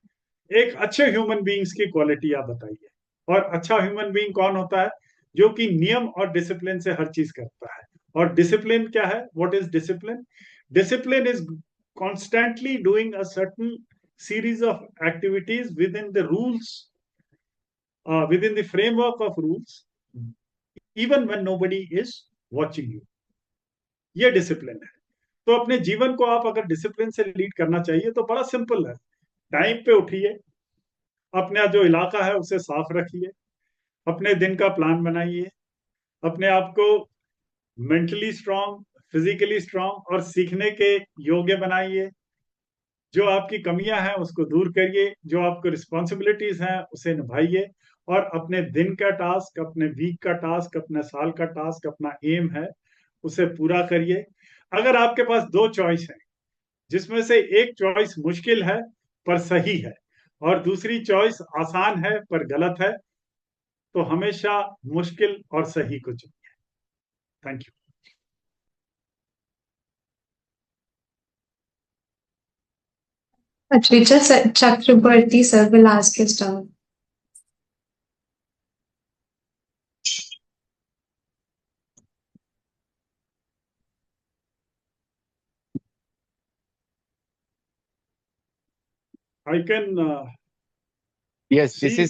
एक अच्छे ह्यूमन बीइंग्स की क्वालिटी आप बताइए। और अच्छा ह्यूमन बीइंग कौन होता है? जो कि नियम और डिसिप्लिन से हर चीज करता है। और डिसिप्लिन क्या है? What is discipline? Discipline is constantly doing a certain series of activities within the rules, within the framework of rules, even when nobody is watching you. ये डिसिप्लिन है। तो अपने जीवन को आप अगर डिसिप्लिन से लीड करना चाहिए तो बड़ा सिंपल है। टाइम पे उठिए, अपना जो इलाका है उसे साफ रखिए, अपने दिन का प्लान बनाइए, अपने आप को मेंटली स्ट्रांग, फिजिकली स्ट्रांग और सीखने के योग्य बनाइए। जो आपकी कमियां हैं उसको दूर करिए, जो आपको रिस्पॉन्सिबिलिटीज हैं उसे निभाइए, और अपने दिन का टास्क, अपने वीक का टास्क, अपने साल का टास्क, अपना एम है उसे पूरा करिए। अगर आपके पास दो चॉइस है, जिसमें से एक चॉइस मुश्किल है पर सही है और दूसरी चॉइस आसान है पर गलत है, तो हमेशा मुश्किल और सही को चुनिए। Thank you. Advija Chakraborty sir will ask his turn. I can Yes, see.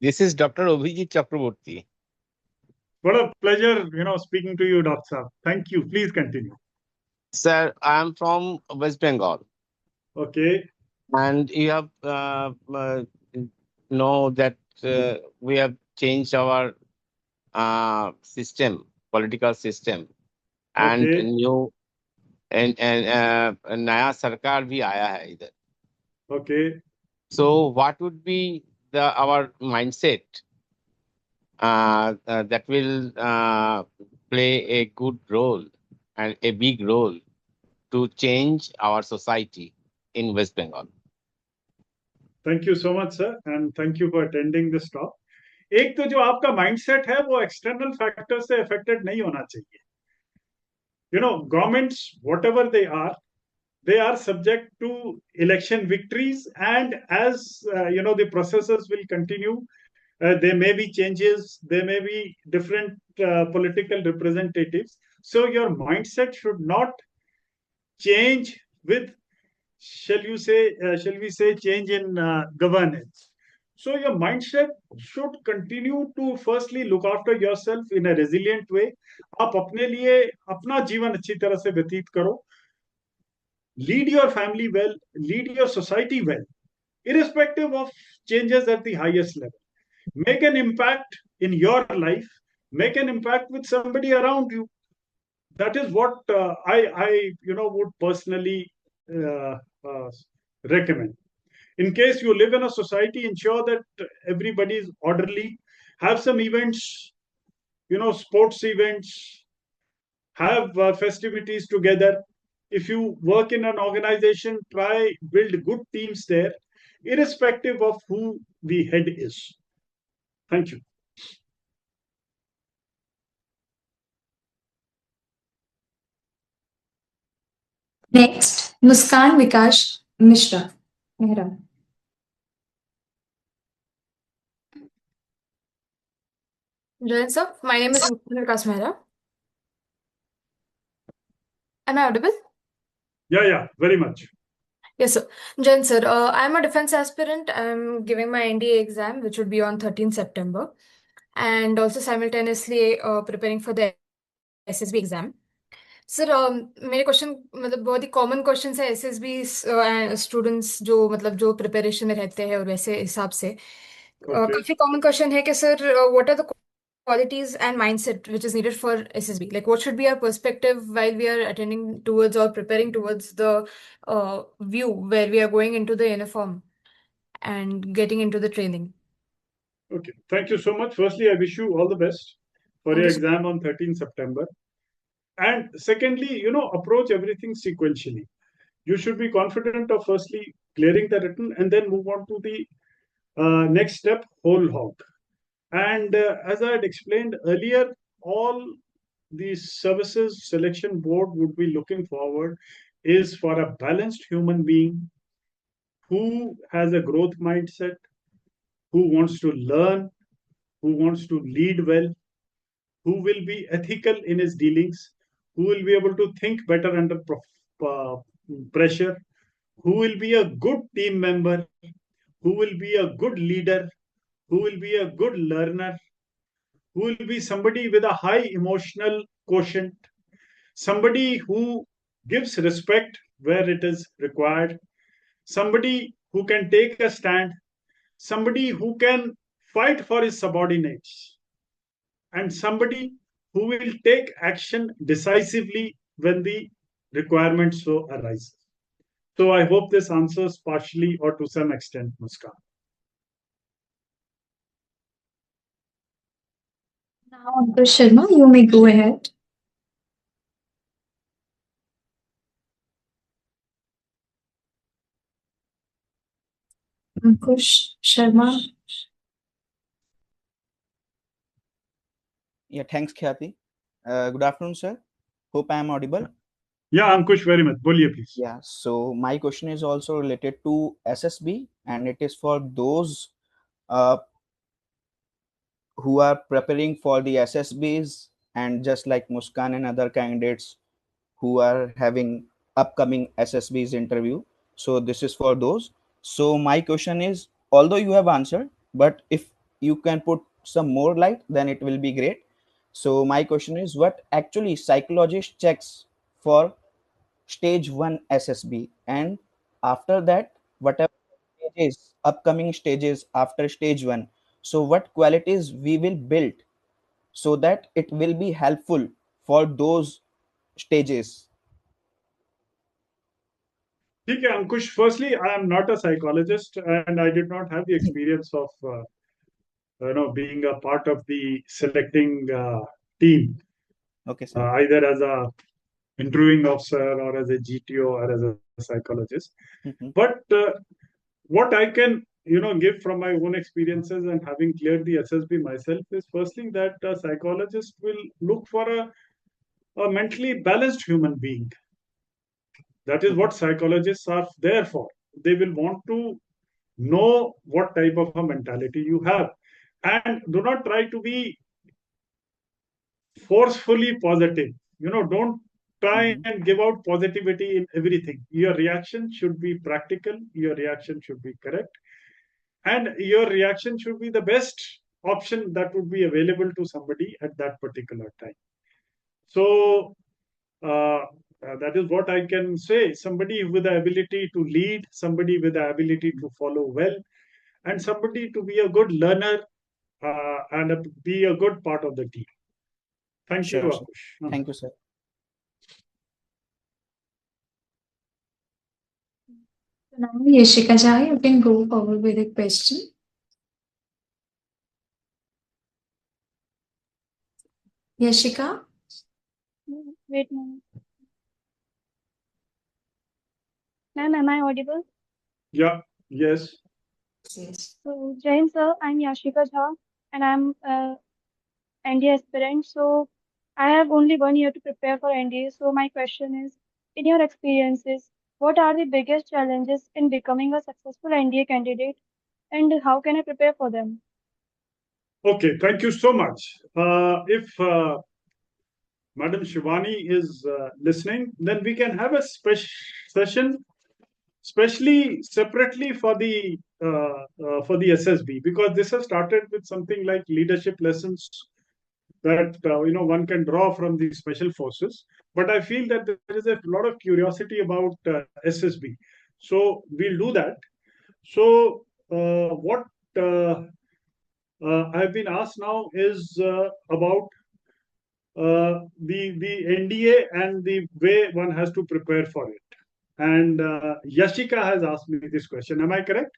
this is Dr. Abhijit Chakraborty. What a pleasure, speaking to you, Dr. Saab. Thank you. Please continue. Sir, I am from West Bengal, Okay. and you have know that we have changed our system, political system, and Okay. new and नया सरकार भी आया है इधर. Okay. So what would be our mindset that will play a good role and a big role to change our society in West Bengal? Thank you so much, sir, and thank you for attending this talk. एक तो जो आपका mindset है वो external factor से affected नहीं होना चाहिए. Governments, whatever they are subject to election victories, and as the processes will continue, there may be changes, there may be different political representatives. So your mindset should not change with, shall we say, change in governance. So your mindset should continue to firstly look after yourself in a resilient way. आप अपने लिए अपना जीवन अच्छी तरह से व्यतीत करो. Lead your family well, lead your society well, irrespective of changes at the highest level. Make an impact in your life, make an impact with somebody around you. That is what I would personally recommend. In case you live in a society, ensure that everybody is orderly. Have some events, sports events, have festivities together. If you work in an organization, try build good teams there, irrespective of who the head is. Thank you. Next, Muskan Vikash Mishra. Mehra. Jain sir, my name is Muskan Vikash Mehra. Am I audible? Yeah, very much. Yes, sir. Jain sir, I'm a defense aspirant. I'm giving my NDA exam, which would be on 13th September, and also simultaneously preparing for the SSB exam. Sir मेरे question मतलब बहुत ही common question है SSB students जो मतलब जो preparation में रहते हैं और वैसे हिसाब से काफी कॉमन क्वेश्चन है कि sir what are the qualities and mindset which is needed for SSB? Like, what should be our perspective while we are attending towards or preparing towards the view where we are going into the uniform and getting into the training? Okay, thank you so much. Firstly, I wish you all the best for your exam on 13th September. And secondly, approach everything sequentially. You should be confident of firstly clearing the written and then move on to the next step, whole hog. And as I had explained earlier, all the services selection board would be looking forward is for a balanced human being who has a growth mindset, who wants to learn, who wants to lead well, who will be ethical in his dealings, who will be able to think better under pressure, who will be a good team member, who will be a good leader, who will be a good learner, who will be somebody with a high emotional quotient, somebody who gives respect where it is required, somebody who can take a stand, somebody who can fight for his subordinates, and somebody who will take action decisively when the requirement so arises. So I hope this answers partially or to some extent, Muskan. Now, Ankush Sharma, you may go ahead. Ankush Sharma. Yeah, thanks, Khyati. Good afternoon, sir. Hope I am audible. Yeah, Ankush, very much. Boliye, please. Yeah, so my question is also related to SSB, and it is for those who are preparing for the SSBs, and just like Muskan and other candidates who are having upcoming SSBs interview. So this is for those. So my question is, although you have answered, but if you can put some more light, then it will be great. So my question is, what actually psychologist checks for stage 1 SSB, and after that, whatever stages, upcoming stages after stage 1, So what qualities we will build so that it will be helpful for those stages? ठीक है, Ankush. Firstly, I am not a psychologist, and I did not have the experience of being a part of the selecting team, Okay, sir. either as a interviewing officer or as a GTO or as a psychologist. Mhm. But what I can give from my own experiences and having cleared the SSB myself is firstly that a psychologist will look for a mentally balanced human being. That is Okay. what psychologists are there for. They will want to know what type of a mentality you have, and do not try to be forcefully positive. Don't try Mhm. and give out positivity in everything. Your reaction should be practical, your reaction should be correct, and your reaction should be the best option that would be available to somebody at that particular time. So that is what I can say. Somebody with the ability to lead, somebody with the ability to follow well, and somebody to be a good learner, be a good part of the team. Thank you, Sure, sir. Akush. Thank you, sir. So now, Yashika Jha, you can go forward with a question. Yashika? Wait a minute. Ma'am, am I audible? Yeah, yes. Yes. So, Jain sir, I'm Yashika Jha and I'm NDA aspirant. So, I have only 1 year to prepare for NDA. So, my question is, in your experiences, what are the biggest challenges in becoming a successful NDA candidate and how can I prepare for them? Okay, thank you so much. If Madam Shivani is listening, then we can have a special session, especially separately for the SSB, because this has started with something like leadership lessons that one can draw from the special forces. But I feel that there is a lot of curiosity about SSB, so we'll do that. So what I've been asked now is about the NDA and the way one has to prepare for it. And Yashika has asked me this question. Am I correct?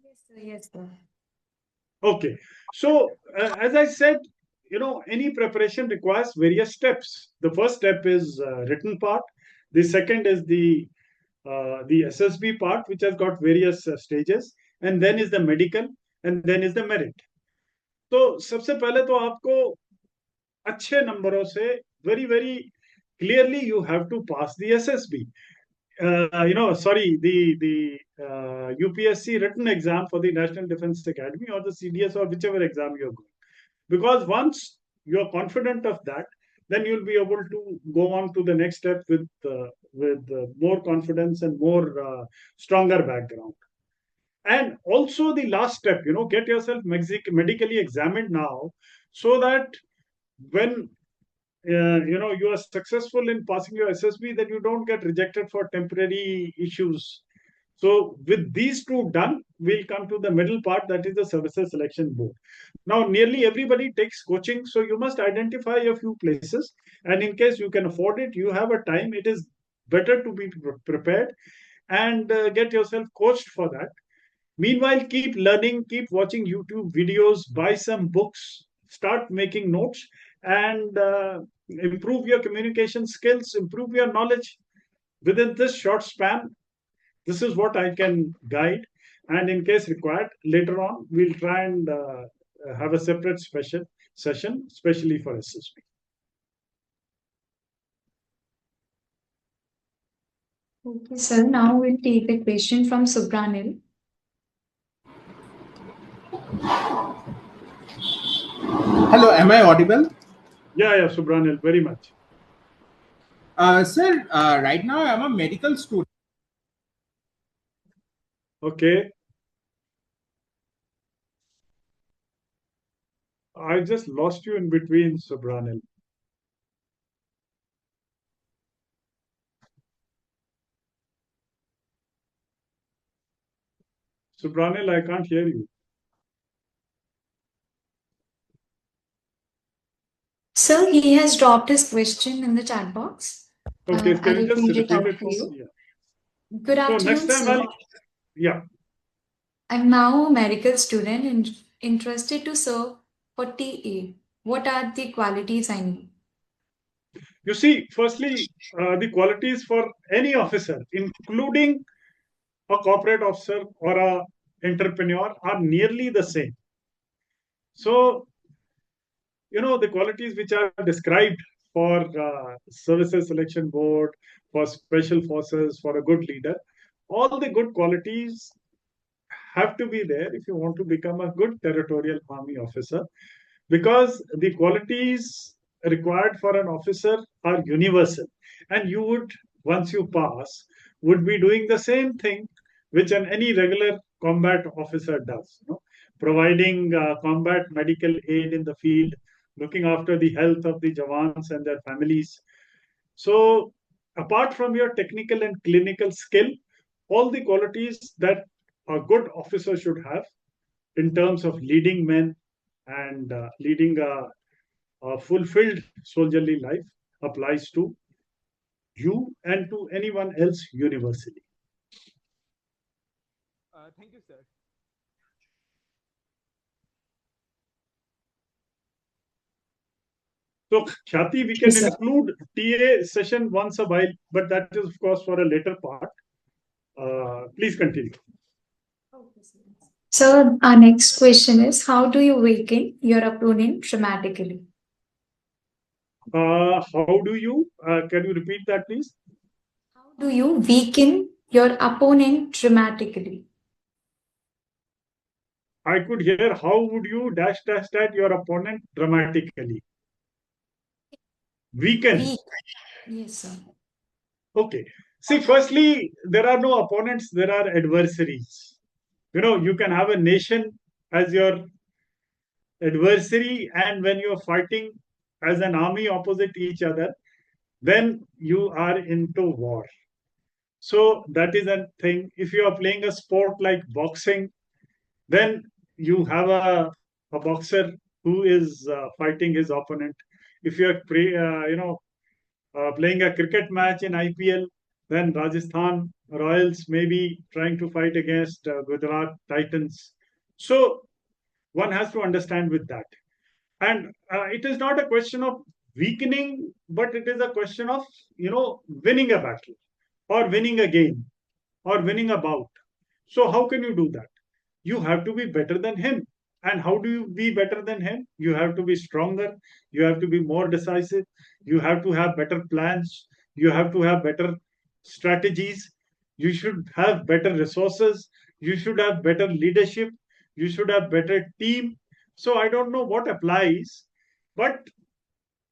Yes, sir. Yes, sir. Okay. So as I said, any preparation requires various steps. The first step is written part. The second is the SSB part, which has got various stages, and then is the medical, and then is the merit. तो सबसे पहले तो आपको अच्छे नंबरों से very very clearly you have to pass the SSB. The UPSC written exam for the National Defense Academy or the CDS or whichever exam you're going. Because once you're confident of that, then you'll be able to go on to the next step with more confidence and more stronger background. And also the last step, get yourself medically examined now, so that when you are successful in passing your SSB, then you don't get rejected for temporary issues. So with these two done, we'll come to the middle part, that is the services selection board. Now nearly everybody takes coaching, so you must identify a few places, and in case you can afford it, you have a time, it is better to be prepared and get yourself coached for that. Meanwhile, keep learning, keep watching YouTube videos, buy some books, start making notes, and improve your communication skills, improve your knowledge within this short span. This is what I can guide. And in case required, later on, we'll try and have a separate special session, especially for SSB. Okay, sir. Now we'll take a question from Subranil. Hello, am I audible? Yeah, Subranil, very much. Sir, right now I'm a medical student. Okay. I just lost you in between, Subranil. Subranil, I can't hear you. Sir, he has dropped his question in the chat box. Okay, I can you will just read it repeat out it? for you. Yeah. Good So next afternoon, time sir. yeah. I'm now a medical student and interested to serve for TA. What are the qualities I need? You see, firstly, the qualities for any officer, including a corporate officer or a entrepreneur, are nearly the same. So, the qualities which are described for services selection board, for special forces, for a good leader, all the good qualities have to be there if you want to become a good territorial army officer, because the qualities required for an officer are universal, and you would, once you pass, would be doing the same thing which any regular combat officer does, providing combat medical aid in the field, looking after the health of the jawans and their families. So apart from your technical and clinical skill, all the qualities that a good officer should have in terms of leading men and leading a fulfilled soldierly life applies to you and to anyone else universally. Thank you, sir. So, Khyati, we can include TA session once a while, but that is, of course, for a later part. Please continue. So, our next question is, how do you weaken your opponent dramatically? How do you, can you repeat that, please? How do you weaken your opponent dramatically? I could hear, how would you dash your opponent dramatically? Weaken. Yes, sir. Okay. See, firstly, there are no opponents, there are adversaries. You can have a nation as your adversary, and when you're fighting as an army opposite each other, then you are into war. So that is a thing. If you are playing a sport like boxing, then you have a boxer who is fighting his opponent. If you are playing a cricket match in IPL, then Rajasthan Royals may be trying to fight against Gujarat Titans. So one has to understand with that. And it is not a question of weakening, but it is a question of, winning a battle or winning a game or winning a bout. So how can you do that? You have to be better than him. And how do you be better than him? You have to be stronger. You have to be more decisive. You have to have better plans. You have to have better strategies. You should have better resources. You should have better leadership. You should have better team. So I don't know what applies, but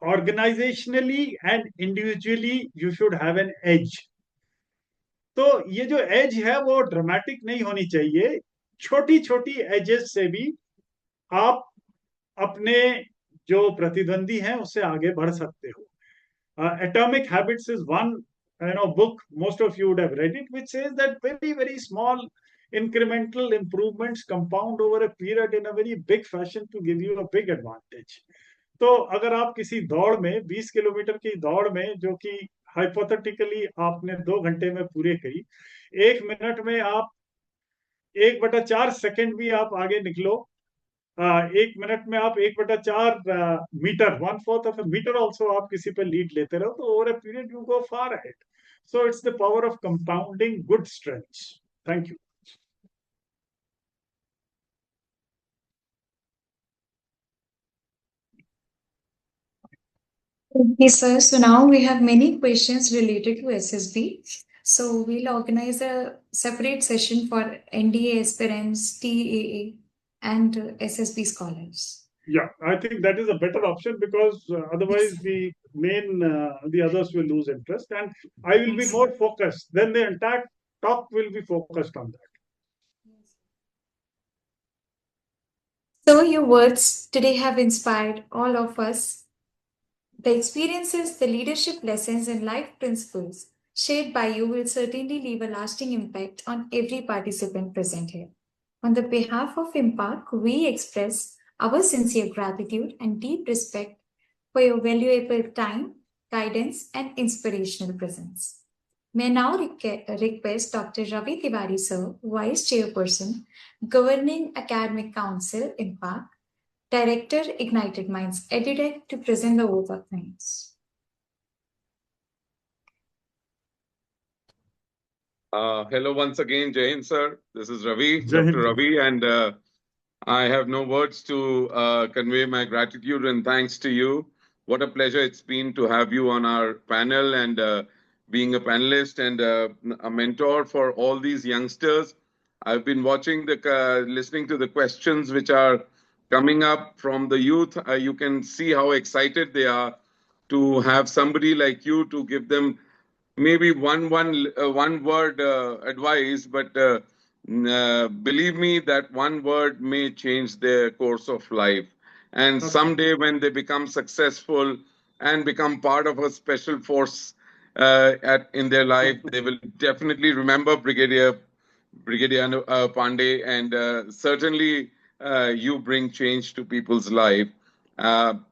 organizationally and individually, you should have an edge. तो ये जो as है वो dramatic नहीं होनी चाहिए. छोटी छोटी एजेस से भी आप अपने जो प्रतिद्वंदी हैं उससे आगे बढ़ सकते हो. Atomic Habits is one book, most of you would have read it, which says that very very small incremental improvements compound over a period in a very big fashion to give you a big advantage. तो अगर आप किसी दौड़ में 20 kilometre की दौड़ में, जो कि हाइपोथेटिकली आपने 2 घंटे में पूरे करी, 1 मिनट में आप 1/4 सेकंड भी आप आगे निकलो, 1 मिनट में आप 1/4 metre, 1/4 of a meter also आप किसी पे लीड लेते रहो, तो over a period you go far ahead. So it's the power of compounding good strengths. Thank you. Okay, sir. So now we have many questions related to SSB. So we'll organize a separate session for NDA aspirants, TAA, and SSB scholars. Yeah, I think that is a better option, because otherwise the others will lose interest, and I will be more focused. Then the entire talk will be focused on that. So your words today have inspired all of us. The experiences, the leadership lessons, and life principles shared by you will certainly leave a lasting impact on every participant present here. On the behalf of IMPARC, we express our sincere gratitude and deep respect for your valuable time, guidance, and inspirational presence. May I now request Dr. Ravi Tiwari, sir, Vice Chairperson, Governing Academic Council, IMPARC, Director, Ignited Minds, EduTech, to present the oath of thanks. Hello once again, Jai Hind, sir. This is Ravi, Jai Hind, Dr. sir. Ravi, and I have no words to convey my gratitude and thanks to you. What a pleasure it's been to have you on our panel and being a panelist and a mentor for all these youngsters. I've been watching listening to the questions which are coming up from the youth. You can see how excited they are to have somebody like you to give them maybe one word advice, but believe me, that one word may change their course of life. And someday, when they become successful and become part of a special force in their life, they will definitely remember Brigadier Pandey, and certainly you bring change to people's life.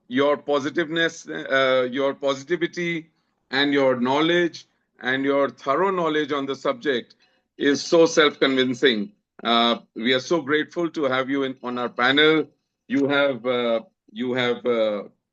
Your positiveness, your positivity, and your knowledge and your thorough knowledge on the subject is so self-convincing. We are so grateful to have you on our panel. You have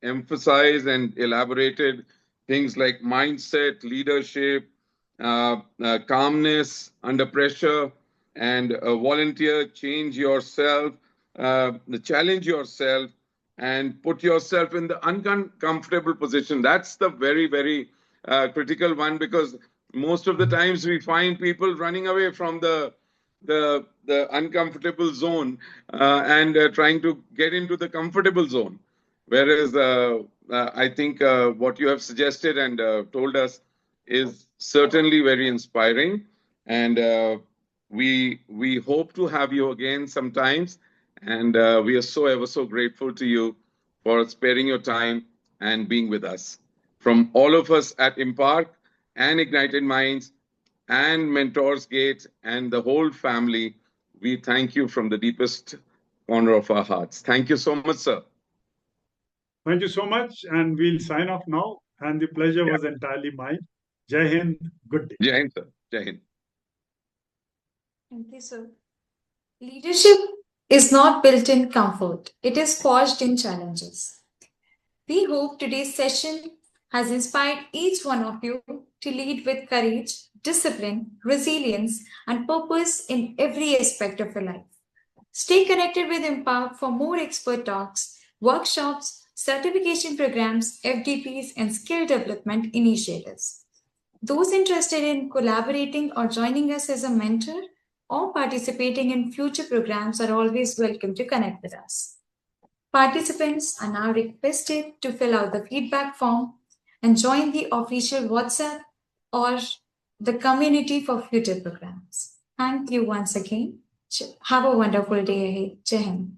emphasized and elaborated things like mindset, leadership, calmness under pressure, and volunteer, change yourself, challenge yourself, and put yourself in the uncomfortable position. That's the very, very critical one, because most of the times we find people running away from the uncomfortable zone and trying to get into the comfortable zone. Whereas I think what you have suggested and told us is certainly very inspiring, and we hope to have you again sometimes. And we are so ever so grateful to you for sparing your time and being with us. From all of us at IMPARC and Ignited Minds and Mentors Gate and the whole family, we thank you from the deepest corner of our hearts. Thank you so much, sir. Thank you so much, and we'll sign off now. And the pleasure was entirely mine. Jai Hind, good day. Jai Hind, sir. Jai Hind. Thank you, sir. Leadership is not built in comfort, it is forged in challenges. We hope today's session has inspired each one of you to lead with courage, discipline, resilience, and purpose in every aspect of your life. Stay connected with IMPARC for more expert talks, workshops, certification programs, FDPs, and skill development initiatives. Those interested in collaborating or joining us as a mentor or participating in future programs are always welcome to connect with us. Participants are now requested to fill out the feedback form and join the official WhatsApp or the community for future programs. Thank you once again. Have a wonderful day ahead. Jai Hind.